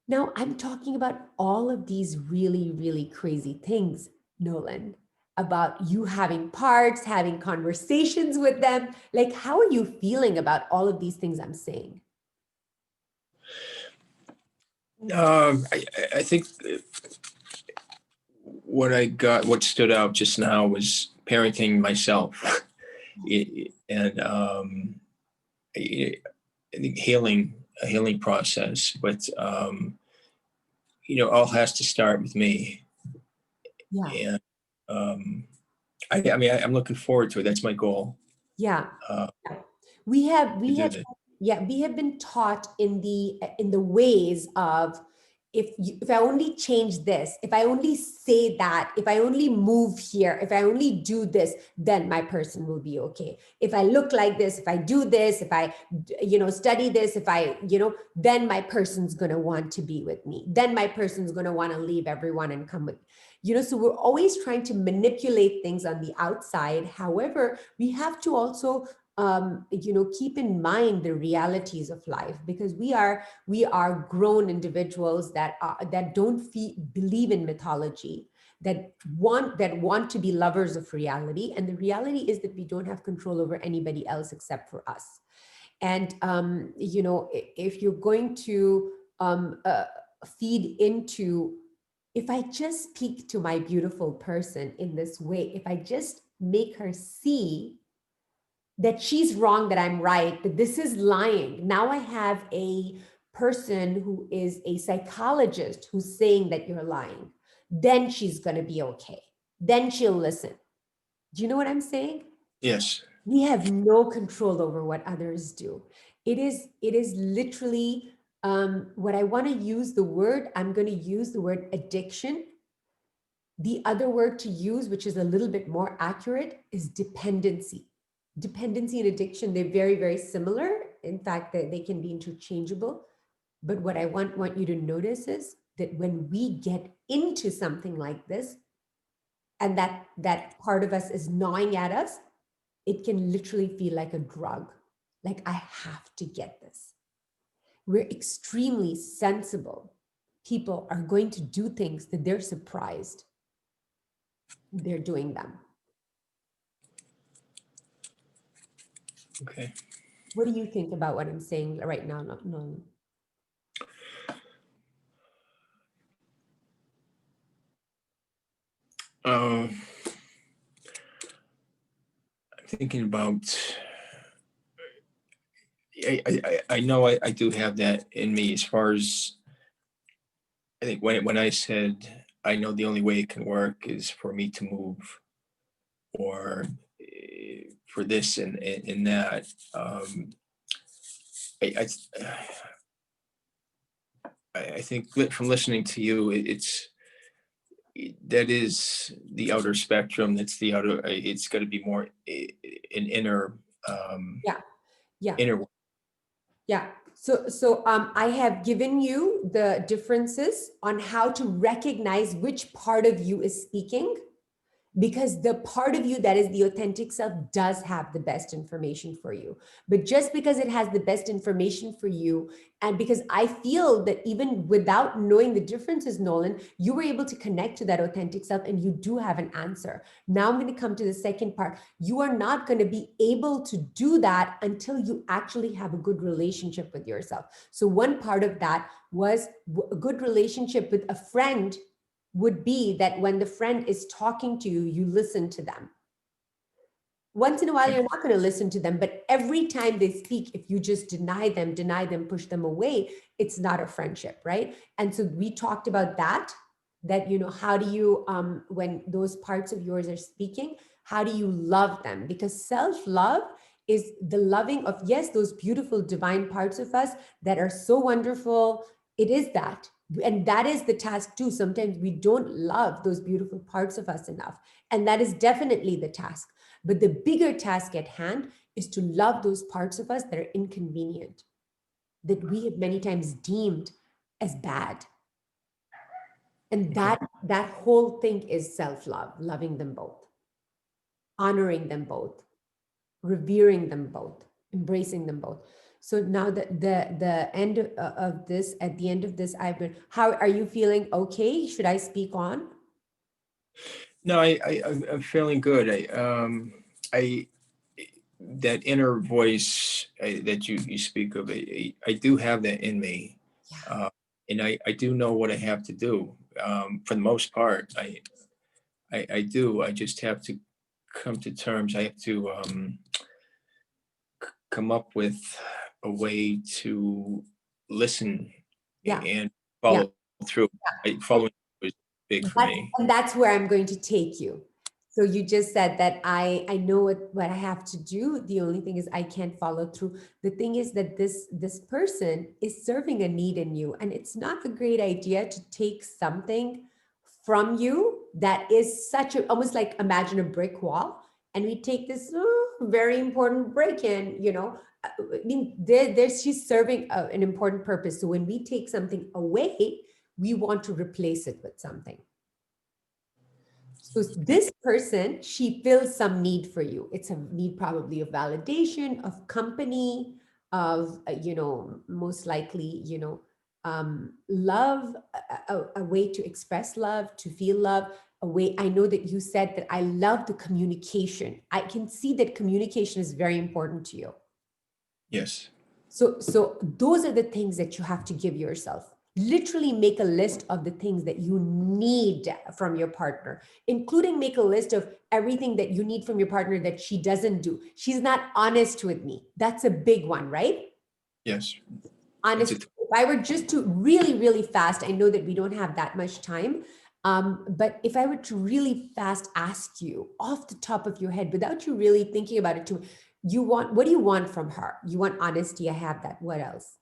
Now, I'm talking about all of these really, really crazy things, Noland, about you having parts, having conversations with them. Like, how are you feeling about all of these things I'm saying? I think what stood out just now was parenting myself. And I think a healing process, but all has to start with me. Yeah, And I mean, I'm looking forward to it. That's my goal, yeah. uh, Yeah. We have to we do have this. yeah, we have been taught in the ways of if I only change this, if I only say that, if I only move here, if I only do this, then my person will be okay. If I look like this, if I do this, if I, study this, if I, then my person's going to want to be with me. Then my person's going to want to leave everyone and come with, so we're always trying to manipulate things on the outside. However, we have to also keep in mind the realities of life, because we are grown individuals that don't believe in mythology, that want to be lovers of reality. And the reality is that we don't have control over anybody else except for us. And if you're going to feed into, if I just speak to my beautiful person in this way, if I just make her see that she's wrong, that I'm right, that this is lying. Now I have a person who is a psychologist who's saying that you're lying. Then she's going to be okay. Then she'll listen. Do you know what I'm saying? Yes. We have no control over what others do. It is literally what I want to use the word, I'm going to use the word addiction. The other word to use, which is a little bit more accurate, is dependency. Dependency and addiction, they're very, very similar. In fact, they can be interchangeable. But what I want you to notice is that when we get into something like this, and that part of us is gnawing at us, it can literally feel like a drug. Like, I have to get this. We're extremely sensible. People are going to do things that they're surprised they're doing them. Okay. What do you think about what I'm saying right now? No. I'm thinking about, I know I do have that in me, as far as, I think when I said, I know the only way it can work is for me to move, or for this and that. I, I think from listening to you, that is the outer spectrum. That's the outer. It's got to be more an inner. Yeah. Yeah. Inner. Yeah. So I have given you the differences on how to recognize which part of you is speaking, because the part of you that is the authentic self does have the best information for you. But just because it has the best information for you, and because I feel that even without knowing the differences, Noland, you were able to connect to that authentic self and you do have an answer. Now I'm going to come to the second part. You are not going to be able to do that until you actually have a good relationship with yourself. So one part of that was a good relationship with a friend would be that when the friend is talking to you, you listen to them. Once in a while, you're not going to listen to them, but every time they speak, if you just deny them, push them away, it's not a friendship, right? And so we talked about that, how do you, when those parts of yours are speaking, how do you love them? Because self-love is the loving of, yes, those beautiful divine parts of us that are so wonderful. It is that. And that is the task too. Sometimes we don't love those beautiful parts of us enough. And that is definitely the task. But the bigger task at hand is to love those parts of us that are inconvenient, that we have many times deemed as bad. And that whole thing is self-love, loving them both, honoring them both, revering them both, embracing them both. So now the end of this, at the end of this, how are you feeling? Okay, should I speak on? No, I'm feeling good. I that inner voice that you speak of, I do have that in me, Yeah. and I do know what I have to do. For the most part, I do. I just have to come to terms. I have to come up with a way to listen Yeah. and Yeah. follow through. Following was big for me. And that's where I'm going to take you. So you just said that I know what I have to do. The only thing is I can't follow through. The thing is that this person is serving a need in you, and it's not a great idea to take something from you that is such a, almost like imagine a brick wall, and we take this very important brick in, I mean, she's serving an important purpose. So when we take something away, we want to replace it with something. So this person, she fills some need for you. It's a need probably of validation, of company, of, most likely, love, a way to express love, to feel love, a way. I know that you said that I love the communication. I can see that communication is very important to you. Yes. So those are the things that you have to give yourself. Literally make a list of the things that you need from your partner, including make a list of everything that you need from your partner that she doesn't do. She's not honest with me. That's a big one, right? Yes. It's Honest. a, If I were just to really, really fast, I know that we don't have that much time. But if I were to really fast ask you off the top of your head, without you really thinking about it too, what do you want from her? You want honesty. I have that. What else?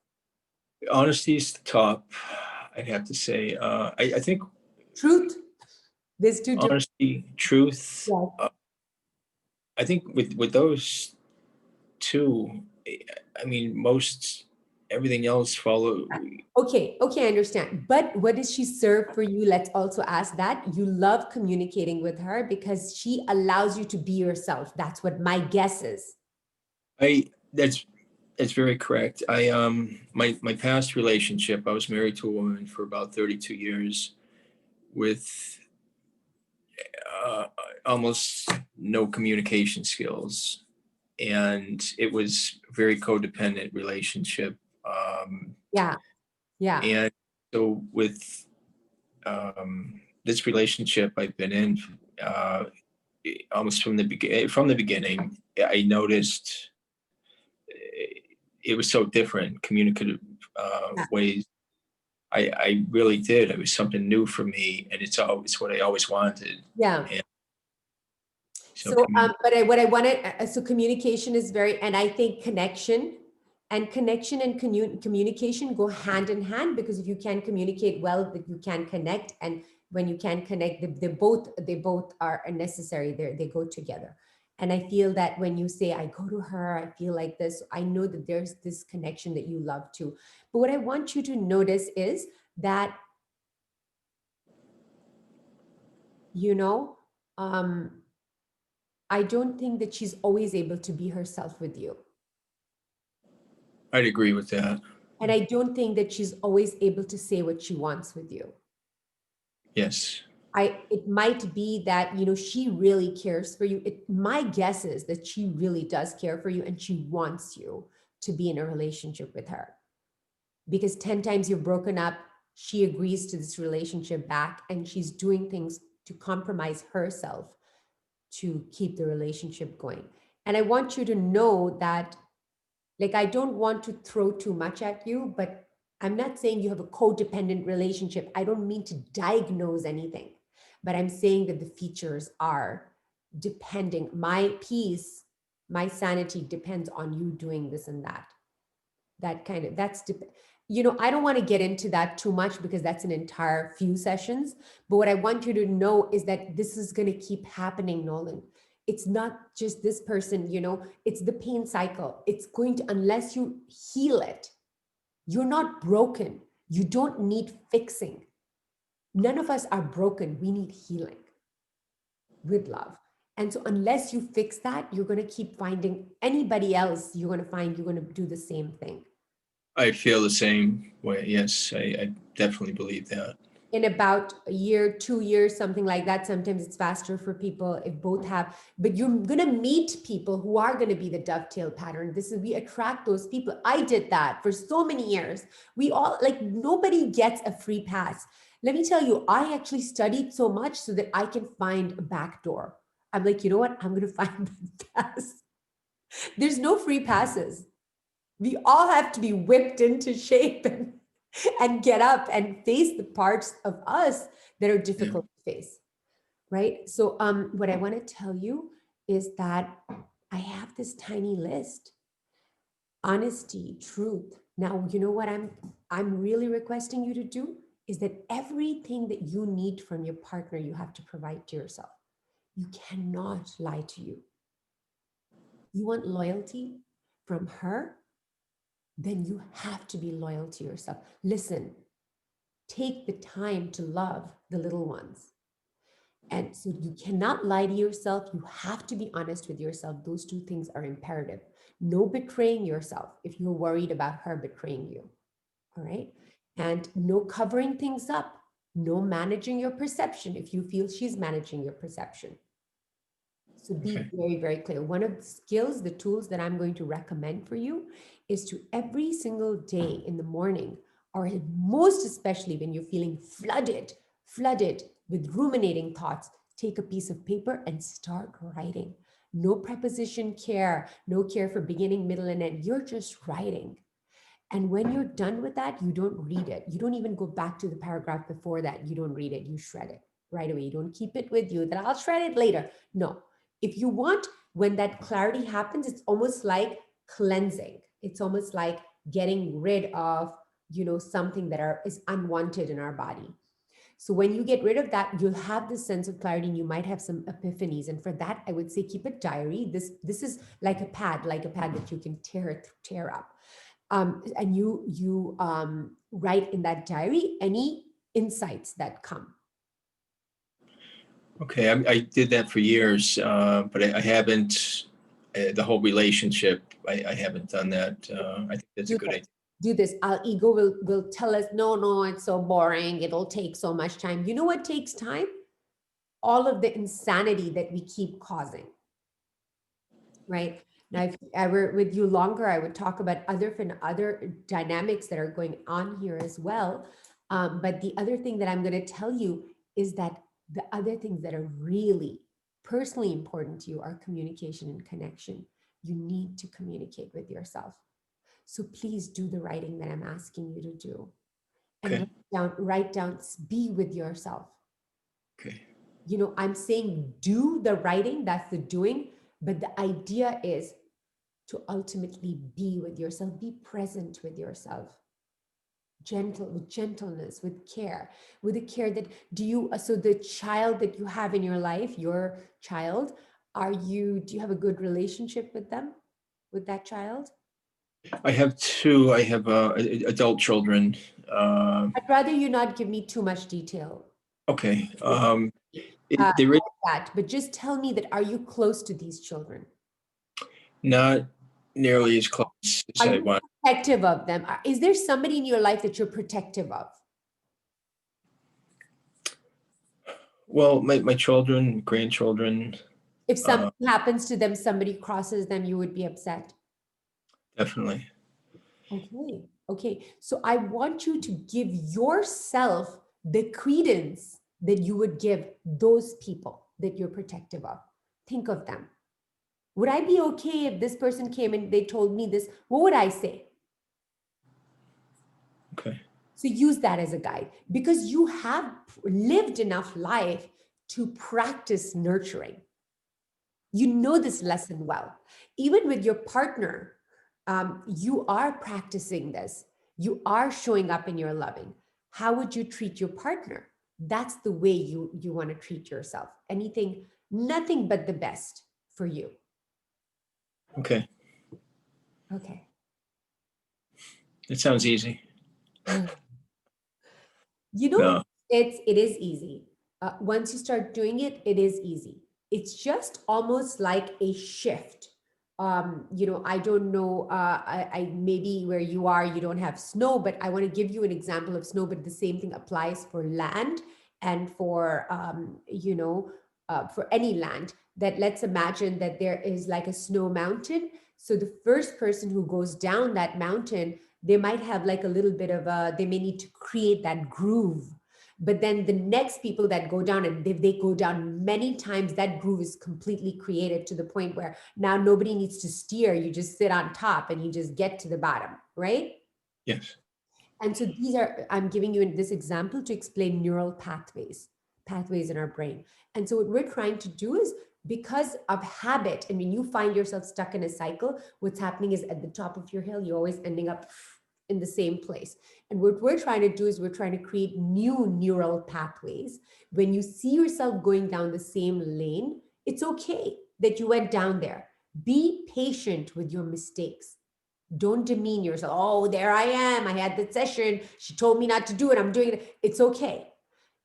honesty is the top. I'd have to say. I think Truth. There's two different. honesty, truth. Yes. I think with those two, I mean, most everything else follow. Okay, okay, I understand. But what does she serve for you? Let's also ask that. You love communicating with her because she allows you to be yourself. That's what my guess is. I that's very correct. My past relationship, I was married to a woman for about 32 years with uh, almost no communication skills, and it was a very codependent relationship. Yeah, yeah, And so with this relationship I've been in, uh, almost from the beginning, I noticed it was so different communicative yeah, ways. I really did. It was something new for me, and it's what I always wanted. yeah. And so, So, what I wanted, so communication is very, and I think connection and communication go hand in hand, because if you can communicate well, that you can connect, and when you can connect, they both are necessary. They go together. And I feel that when you say, I go to her, I feel like this, I know that there's this connection that you love too. But what I want you to notice is that, you know, um, I don't think that she's always able to be herself with you. I'd agree with that. And I don't think that she's always able to say what she wants with you. Yes, It might be that, she really cares for you. My guess is that she really does care for you and she wants you to be in a relationship with her. Because 10 times you've broken up, she agrees to this relationship back, and she's doing things to compromise herself to keep the relationship going. And I want you to know that, like, I don't want to throw too much at you, but I'm not saying you have a codependent relationship. I don't mean to diagnose anything, but I'm saying that the features are depending. My peace, my sanity depends on you doing this and that. That kind of, I don't want to get into that too much because that's an entire few sessions. But what I want you to know is that this is going to keep happening, Nolan. It's not just this person, it's the pain cycle. It's going to, unless you heal it, you're not broken. You don't need fixing. None of us are broken. We need healing with love. And so unless you fix that, you're going to keep finding anybody else, you're going to find you're going to do the same thing. I feel the same way. Yes, I definitely believe that. In about a year, 2 years, something like that. Sometimes it's faster for people if both have, but you're going to meet people who are going to be the dovetail pattern. We attract those people. I did that for so many years. We all, like, nobody gets a free pass. Let me tell you, I actually studied so much so that I can find a back door. I'm like, you know what? I'm going to find the pass. There's no free passes. We all have to be whipped into shape and get up and face the parts of us that are Yeah. difficult to face. right? So what I want to tell you is that I have this tiny list: honesty, truth. Now, you know what I'm really requesting you to do is that everything that you need from your partner, you have to provide to yourself. You cannot lie to you. You want loyalty from her, then you have to be loyal to yourself. Listen, take the time to love the little ones. And so you cannot lie to yourself. You have to be honest with yourself. Those two things are imperative. No betraying yourself if you're worried about her betraying you. All right. And no covering things up. No managing your perception if you feel she's managing your perception. So be Okay. very, very clear. One of the skills, the tools that I'm going to recommend for you is to every single day in the morning, or most especially when you're feeling flooded with ruminating thoughts, take a piece of paper and start writing. No preposition care, no care for beginning, middle, and end. You're just writing. And when you're done with that, you don't read it. You don't even go back to the paragraph before that. You don't read it. You shred it right away. You don't keep it with you that I'll shred it later. No. If you want, when that clarity happens, it's almost like cleansing. It's almost like getting rid of, something that is unwanted in our body. So when you get rid of that, you'll have this sense of clarity and you might have some epiphanies. And for that, I would say keep a diary. This is like a pad that you can tear up. And you write in that diary any insights that come. Okay, I did that for years, but I haven't, the whole relationship, I haven't done that. I think that's a Do good this. idea. Do this. Our ego will tell us, no, it's so boring. It'll take so much time. You know what takes time? All of the insanity that we keep causing. Right now, if I were with you longer, I would talk about other dynamics that are going on here as well. But the other thing that I'm going to tell you is that the other things that are really personally important to you are communication and connection. You need to communicate with yourself. So please do the writing that I'm asking you to do, and Okay, write down, be with yourself. okay, I'm saying do the writing, that's the doing, but the idea is to ultimately be with yourself, be present with yourself, with gentleness, with the care that so the child that you have in your life, your child, do you have a good relationship with them, with that child? I have two. I have adult children. Um, I'd rather you not give me too much detail. okay, Uh, there is that, but just tell me that, are you close to these children? not nearly as close as Are I you want. protective of them? Is there somebody in your life that you're protective of? Well, my children, grandchildren, If uh, something happens to them, somebody crosses them, you would be upset. definitely. Okay. Okay. So I want you to give yourself the credence that you would give those people that you're protective of. Think of them. Would I be okay if this person came and they told me this? What would I say? Okay, So use that as a guide because you have lived enough life to practice nurturing. You know this lesson well. Even with your partner, you are practicing this. You are showing up in your loving. How would you treat your partner? That's the way you want to treat yourself. Nothing but the best for you. okay. Okay. It sounds easy. You know, No, it is easy. Once you start doing it, it is easy. It's just almost like a shift. I don't know. I maybe where you are, you don't have snow, but I want to give you an example of snow. But the same thing applies for land and for any land. That let's imagine that there is like a snow mountain. So the first person who goes down that mountain, they might have like a little bit of they may need to create that groove, but then the next people that go down, and if they go down many times, that groove is completely created to the point where now nobody needs to steer. You just sit on top and you just get to the bottom, right? yes. And so I'm giving you this example to explain neural pathways in our brain. And so what we're trying to do is, because of habit, and when you find yourself stuck in a cycle, what's happening is at the top of your hill, you're always ending up in the same place. And what we're trying to do is we're trying to create new neural pathways. When you see yourself going down the same lane, it's okay that you went down there. Be patient with your mistakes. Don't demean yourself. Oh, there I am. I had that session. She told me not to do it. I'm doing it. It's okay.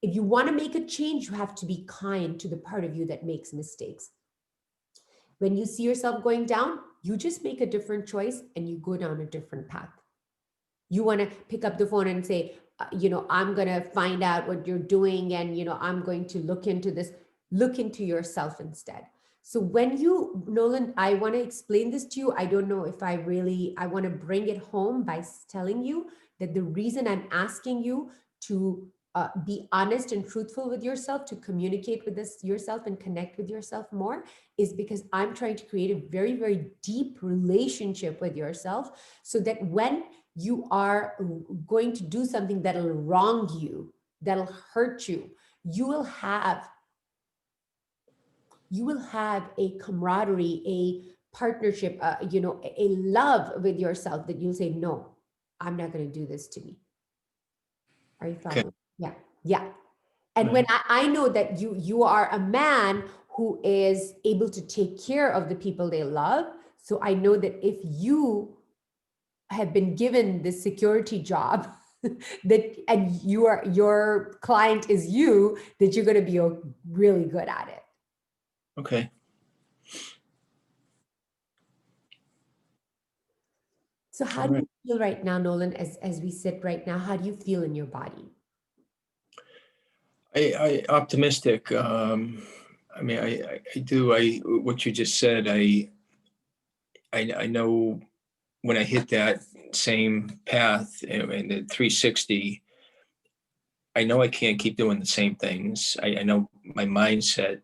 If you want to make a change, you have to be kind to the part of you that makes mistakes. When you see yourself going down, you just make a different choice and you go down a different path. You want to pick up the phone and say, I'm going to find out what you're doing, and, I'm going to look into this. Look into yourself instead. So when Noland, I want to explain this to you. I don't know if I want to bring it home by telling you that the reason I'm asking you to be honest and truthful with yourself, to communicate with yourself and connect with yourself more, is because I'm trying to create a very, very deep relationship with yourself, so that when you are going to do something that'll wrong you, that'll hurt you, you will have a camaraderie, a partnership, a love with yourself, that you'll say, no, I'm not going to do this to me. Are you Okay. following? Yeah. Yeah. And when I know that you are a man who is able to take care of the people they love. So I know that if you have been given this security job, that, and your client is you, that you're going to be really good at it. Okay. So how All do right. you feel right now, Nolan, as we sit right now? How do you feel in your body? I optimistic. I mean, I do. What you just said. I know when I hit that same path in the 360. I know I can't keep doing the same things. I know my mindset.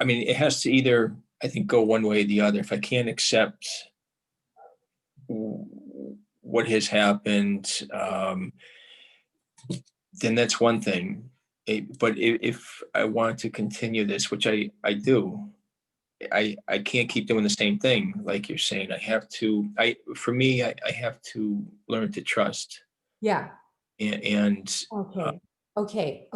I mean, it has to either, I think, go one way or the other. If I can't accept what has happened, then that's one thing. But if I want to continue this, which I do, I can't keep doing the same thing. Like you're saying, for me, I have to learn to trust. Yeah. And Okay.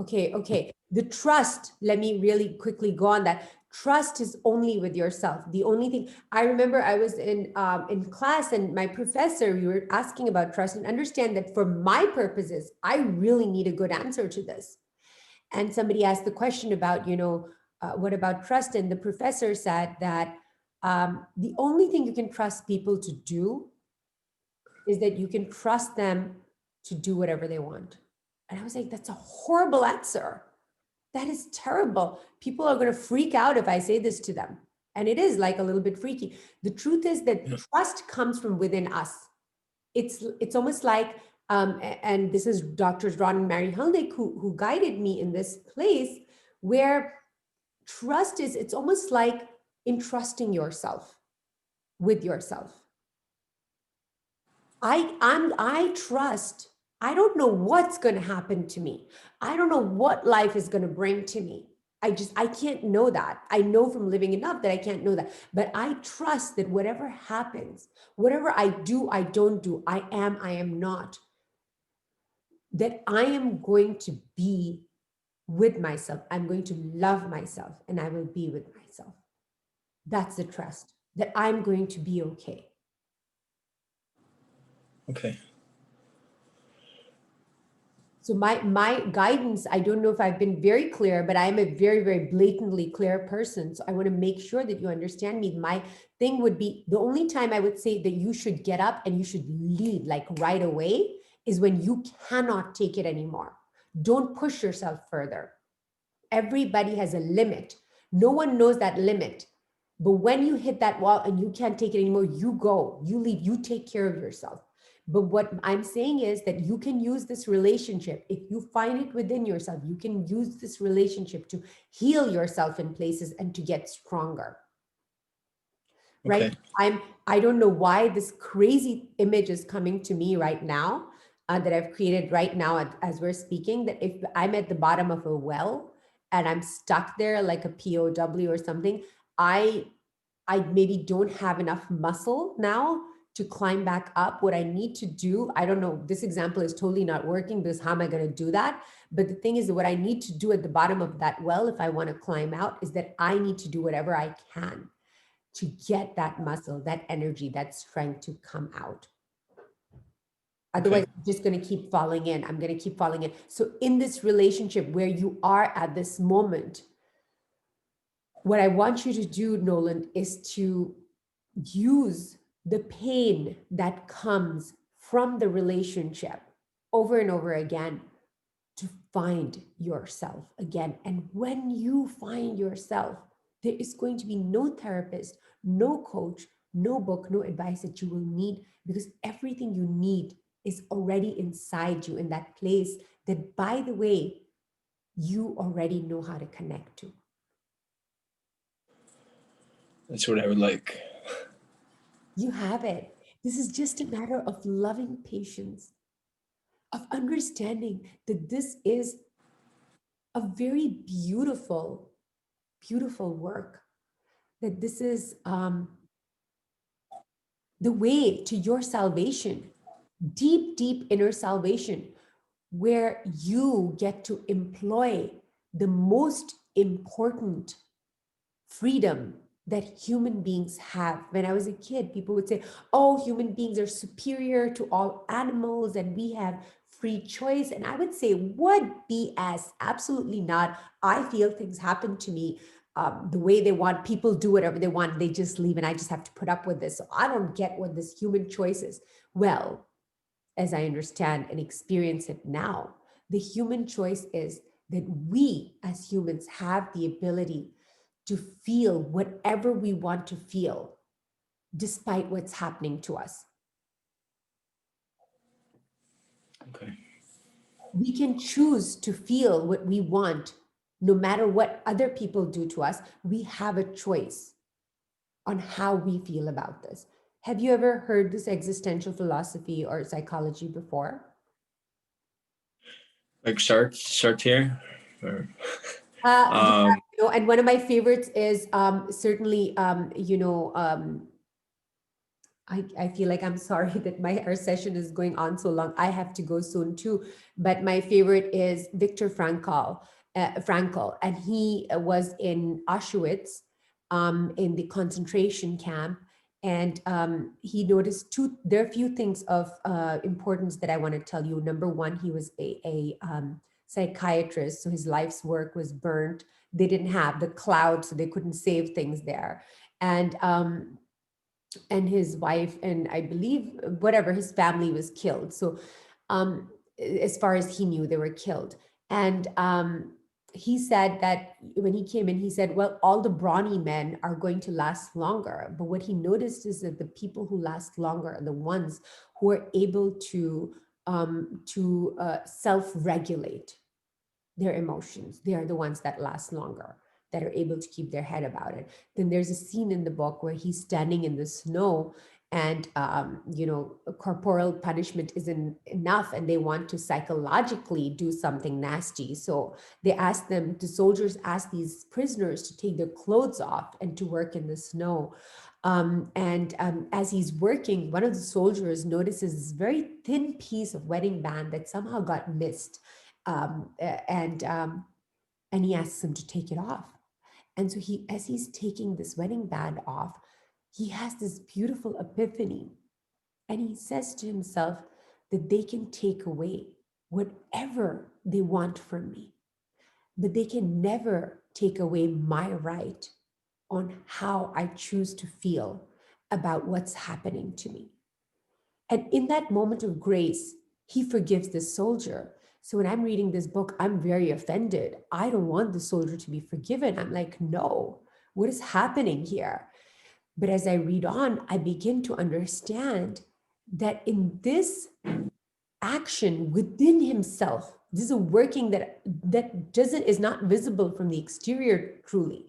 The trust, let me really quickly go on that. Trust is only with yourself. The only thing I remember, I was in class, and my professor, we were asking about trust, and understand that for my purposes, I really need a good answer to this. And somebody asked the question about, what about trust? And the professor said that the only thing you can trust people to do is that you can trust them to do whatever they want. And I was like, that's a horrible answer. That is terrible. People are going to freak out if I say this to them. And it is like a little bit freaky. The truth is that trust comes from within us. It's almost like, and this is Doctors Ron and Mary Helnick who guided me in this place, where trust is, it's almost like entrusting yourself with yourself. I trust. I don't know what's going to happen to me. I don't know what life is going to bring to me. I can't know that. I know from living enough that I can't know that. But I trust that whatever happens, whatever I do, I don't do, I am not, that I am going to be with myself. I'm going to love myself, and I will be with myself. That's the trust, that I'm going to be okay. okay. So my guidance, I don't know if I've been very clear, but I'm a very, very blatantly clear person. So I want to make sure that you understand me. My thing would be, the only time I would say that you should get up and you should leave like right away is when you cannot take it anymore. Don't push yourself further. Everybody has a limit. No one knows that limit. But when you hit that wall and you can't take it anymore, you go, you leave, you take care of yourself. But what I'm saying is that you can use this relationship. If you find it within yourself, you can use this relationship to heal yourself in places and to get stronger. Right? Okay. I don't know why this crazy image is coming to me right now. that I've created right now as we're speaking, that if I'm at the bottom of a well and I'm stuck there like a POW or something, I I maybe don't have enough muscle now to climb back up. What I need to do, I don't know, this example is totally not working because how am I going to do that? But the thing is that what I need to do at the bottom of that well, if I want to climb out, is that I need to do whatever I can to get that muscle, that energy, that strength to come out. Otherwise, Okay. I'm just going to keep falling in. I'm going to keep falling in. So, in this relationship where you are at this moment, what I want you to do, Noland, is to use the pain that comes from the relationship over and over again to find yourself again. And when you find yourself, there is going to be no therapist, no coach, no book, no advice that you will need, because everything you need is already inside you in that place that, by the way, you already know how to connect to. That's what I would like. You have it. This is just a matter of loving patience, of understanding that this is a very beautiful, beautiful work, that this is the way to your salvation, deep, deep inner salvation, where you get to employ the most important freedom that human beings have. When I was a kid, people would say, oh, human beings are superior to all animals and we have free choice. And I would say, what BS? Absolutely not. I feel things happen to me the way they want. People do whatever they want. They just leave and I just have to put up with this. So I don't get what this human choice is. Well, as I understand and experience it now, the human choice is that we as humans have the ability to feel whatever we want to feel despite what's happening to us. Okay. We can choose to feel what we want no matter what other people do to us. We have a choice on how we feel about this. Have you ever heard this existential philosophy or psychology before? Like Sartre or Yeah, um and one of my favorites is certainly, I feel like I'm sorry that our session is going on so long. I have to go soon too. But my favorite is Viktor Frankl, and he was in Auschwitz, in the concentration camp, and he noticed there are a few things of importance that I want to tell you. Number one, he was a psychiatrist, so his life's work was burnt. They didn't have the cloud, so they couldn't save things there, and his wife and I believe whatever his family was killed. So um, as far as he knew, they were killed. And he said that when he came in, he said, well, all the brawny men are going to last longer. But what he noticed is that the people who last longer are the ones who are able to self-regulate their emotions. They are the ones that last longer, that are able to keep their head about it. Then there's a scene in the book where he's standing in the snow and corporal punishment isn't enough and they want to psychologically do something nasty. So the soldiers ask these prisoners to take their clothes off and to work in the snow. And as he's working, one of the soldiers notices this very thin piece of wedding band that somehow got missed, and he asks him to take it off. And so as he's taking this wedding band off, he has this beautiful epiphany, and he says to himself that they can take away whatever they want from me, but they can never take away my right on how I choose to feel about what's happening to me. And in that moment of grace, he forgives the soldier. So when I'm reading this book, I'm very offended. I don't want the soldier to be forgiven. I'm like, no, what is happening here? But as I read on, I begin to understand that in this action within himself, this is a working that is not visible from the exterior truly.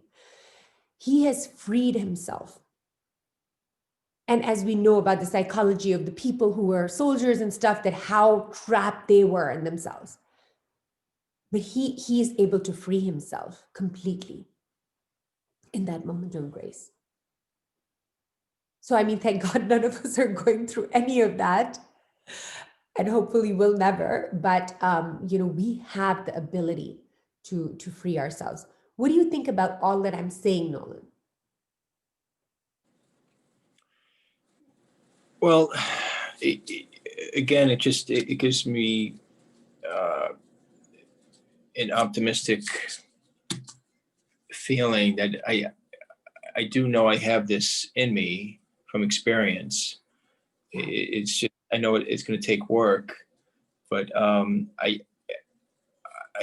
He has freed himself And as we know about the psychology of the people who were soldiers and stuff, that how trapped they were in themselves. But he is able to free himself completely in that moment of grace. So I mean, thank God none of us are going through any of that, and hopefully we'll never. But we have the ability to free ourselves. What do you think about all that I'm saying, Nolan? Well, again, it gives me an optimistic feeling that I do know I have this in me from experience. It's just I know it's going to take work, but I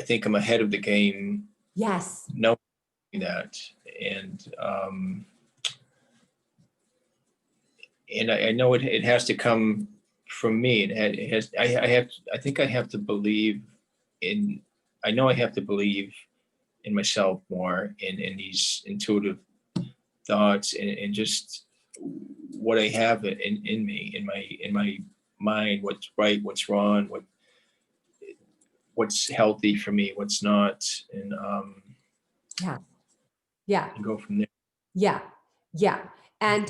think I'm ahead of the game Yes. knowing that, and I know it has to come from me. It has I think I have to believe in. I know I have to believe in myself more, in these intuitive thoughts, and just what I have in me, in my mind, what's right, what's wrong, what's healthy for me, what's not, Yeah. Yeah. and go from there. Yeah, yeah, and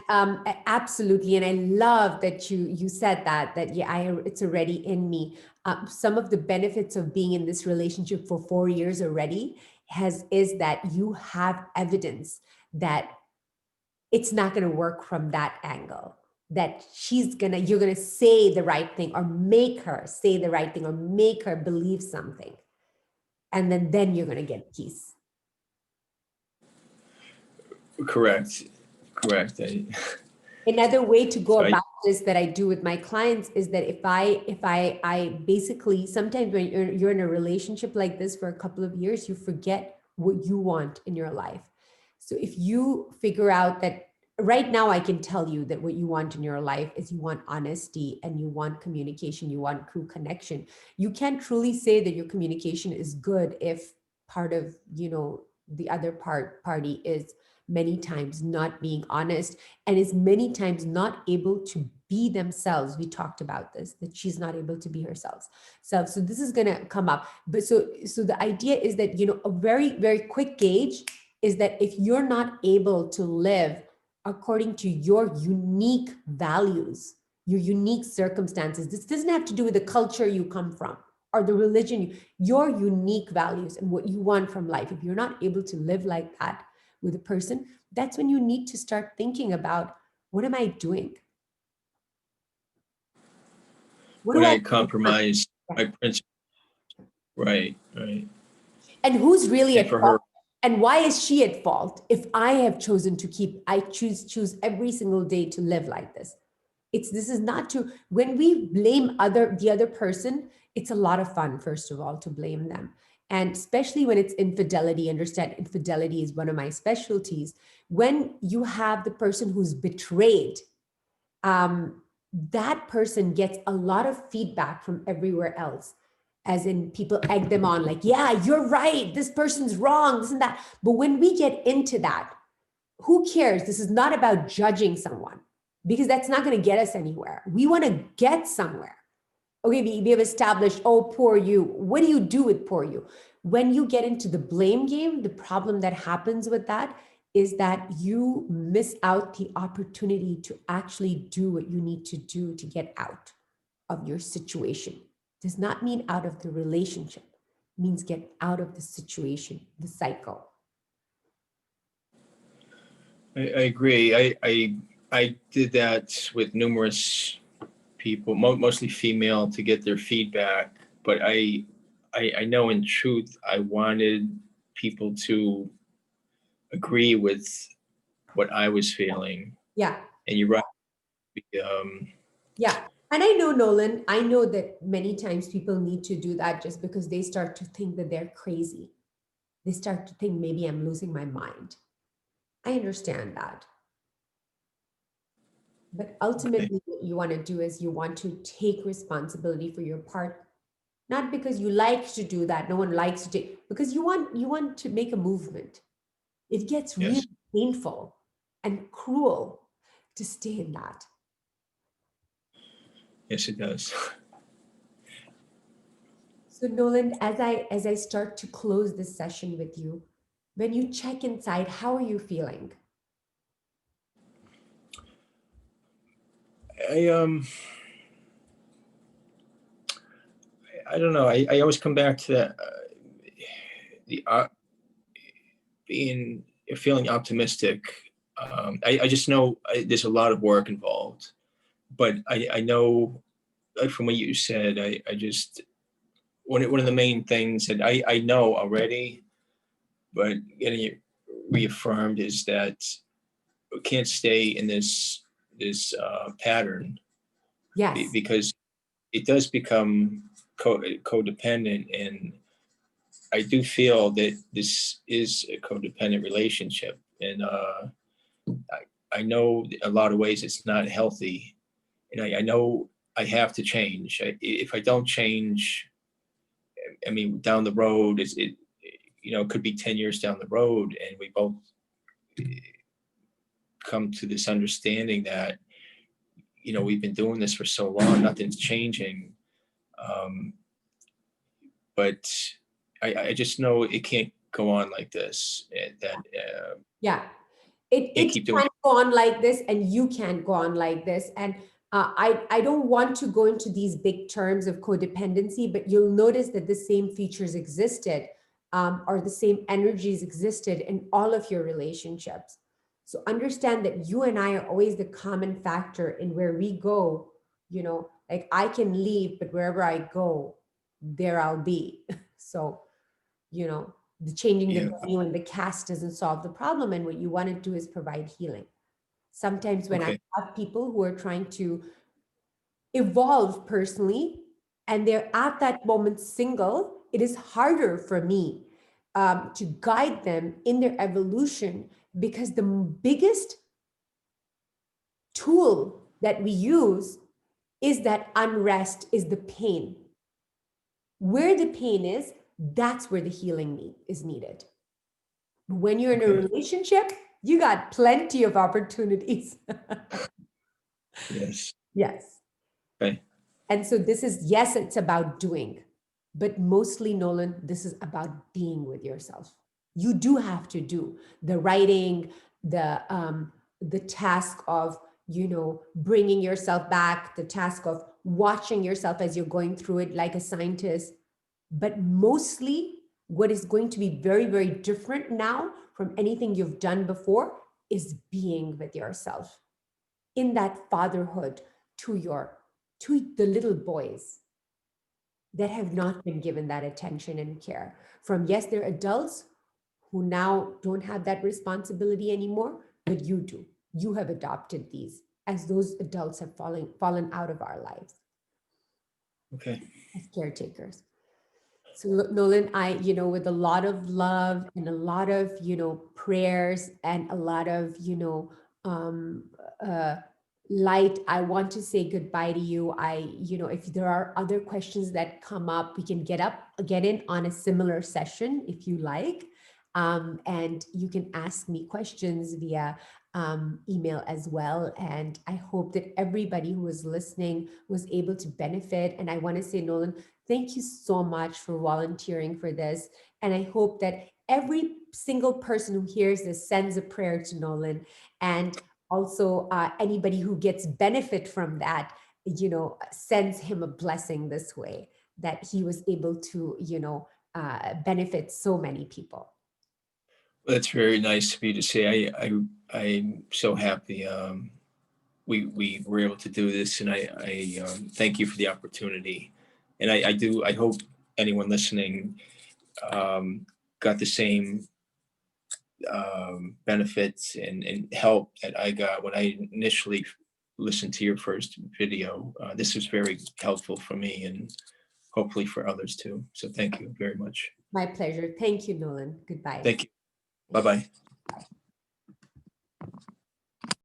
absolutely, and I love that you said that. Yeah, it's already in me. Some of the benefits of being in this relationship for 4 years already is that you have evidence that it's not going to work from that angle. That you're gonna say the right thing, or make her say the right thing, or make her believe something, and then you're gonna get peace. Correct, correct. Another way to go So I about this that I do with my clients is that if I basically, sometimes when you're in a relationship like this for a couple of years, you forget what you want in your life. So if you figure out that right now, I can tell you that what you want in your life is you want honesty and you want communication, you want true connection. You can't truly say that your communication is good if part of, the other party is many times not being honest, and is many times not able to be themselves. We talked about this, that she's not able to be herself. So this is going to come up. But so the idea is that, a very, very quick gauge is that if you're not able to live according to your unique values, your unique circumstances, this doesn't have to do with the culture you come from or the religion, your unique values and what you want from life. If you're not able to live like that with a person, that's when you need to start thinking about, what am I doing? What when do I I compromise want? my principle, right, right, And who's really and at for fault? her, And why is she at fault if I have chosen to choose every single day to live like this? This is not to, when we blame the other person, it's a lot of fun, first of all, to blame them. And especially when it's infidelity, understand infidelity is one of my specialties. When you have the person who's betrayed, that person gets a lot of feedback from everywhere else, as in people egg them on, like, yeah, you're right, this person's wrong, this and that. But when we get into that, who cares? This is not about judging someone, because that's not going to get us anywhere. We want to get somewhere. Okay, we have established, oh, poor you. What do you do with poor you? When you get into the blame game, the problem that happens with that is that you miss out the opportunity to actually do what you need to do to get out of your situation. Does not mean out of the relationship, it means get out of the situation, the cycle. I agree. I did that with numerous people, mostly female, to get their feedback. But I know in truth, I wanted people to agree with what I was feeling. Yeah. And you're right. Yeah. And I know, Nolan, I know that many times people need to do that just because they start to think that they're crazy. They start to think, maybe I'm losing my mind. I understand that. But Okay. ultimately, what you want to do is you want to take responsibility for your part, not because you like to do that. No one likes to take, because you want to make a movement. It gets really Yes. painful and cruel to stay in that. Yes, it does. So Noland, as I start to close this session with you, when you check inside, how are you feeling? I I don't know. I always come back to that, the being feeling optimistic. I just know there's a lot of work involved, but I know, like from what you said, I just one of the main things that I know already, but getting it reaffirmed is that we can't stay in this pattern, Yes. because it does become codependent, and I do feel that this is a codependent relationship, and I know a lot of ways it's not healthy, and I know I have to change. If I don't change, I mean, down the road, it could be 10 years down the road, and we both come to this understanding that we've been doing this for so long, nothing's changing. Um, but I just know it can't go on like this. That Yeah. It can't keep doing. can't go on like this, and you can't go on like this. And I don't want to go into these big terms of codependency, but you'll notice that the same features existed, or the same energies existed in all of your relationships. So understand that you and I are always the common factor in where we go. Like I can leave, but wherever I go, there I'll be. So, the changing the Yeah. venue and the cast doesn't solve the problem. And what you want to do is provide healing. Sometimes when I Okay. have people who are trying to evolve personally and they're at that moment single, it is harder for me to guide them in their evolution, because the biggest tool that we use is that unrest, is the pain. Where the pain is, that's where the healing is needed. When you're in a Okay. relationship, you got plenty of opportunities. Yes. Yes. Okay. And so this is, yes, it's about doing, but mostly, Nolan, this is about being with yourself. You do have to do the writing, the task of, bringing yourself back, the task of watching yourself as you're going through it like a scientist. But mostly, what is going to be very, very different now from anything you've done before is being with yourself in that fatherhood to the little boys that have not been given that attention and care from. Yes, they're adults who now don't have that responsibility anymore, but you do. You have adopted these as those adults have fallen out of our lives Okay. as caretakers. So Nolan, with a lot of love and a lot of, prayers and a lot of, um, uh, light, I want to say goodbye to you. If there are other questions that come up, we can get in on a similar session if you like. And you can ask me questions via email as well. And I hope that everybody who was listening was able to benefit. And I want to say, Nolan, thank you so much for volunteering for this. And I hope that every single person who hears this sends a prayer to Nolan. And also anybody who gets benefit from that, sends him a blessing this way, that he was able to, benefit so many people. That's very nice of you to say. I'm so happy we were able to do this, and I thank you for the opportunity. And I hope anyone listening got the same benefits and help that I got when I initially listened to your first video. This was very helpful for me, and hopefully for others too. So thank you very much. My pleasure. Thank you, Nolan. Goodbye. Thank you. Bye bye.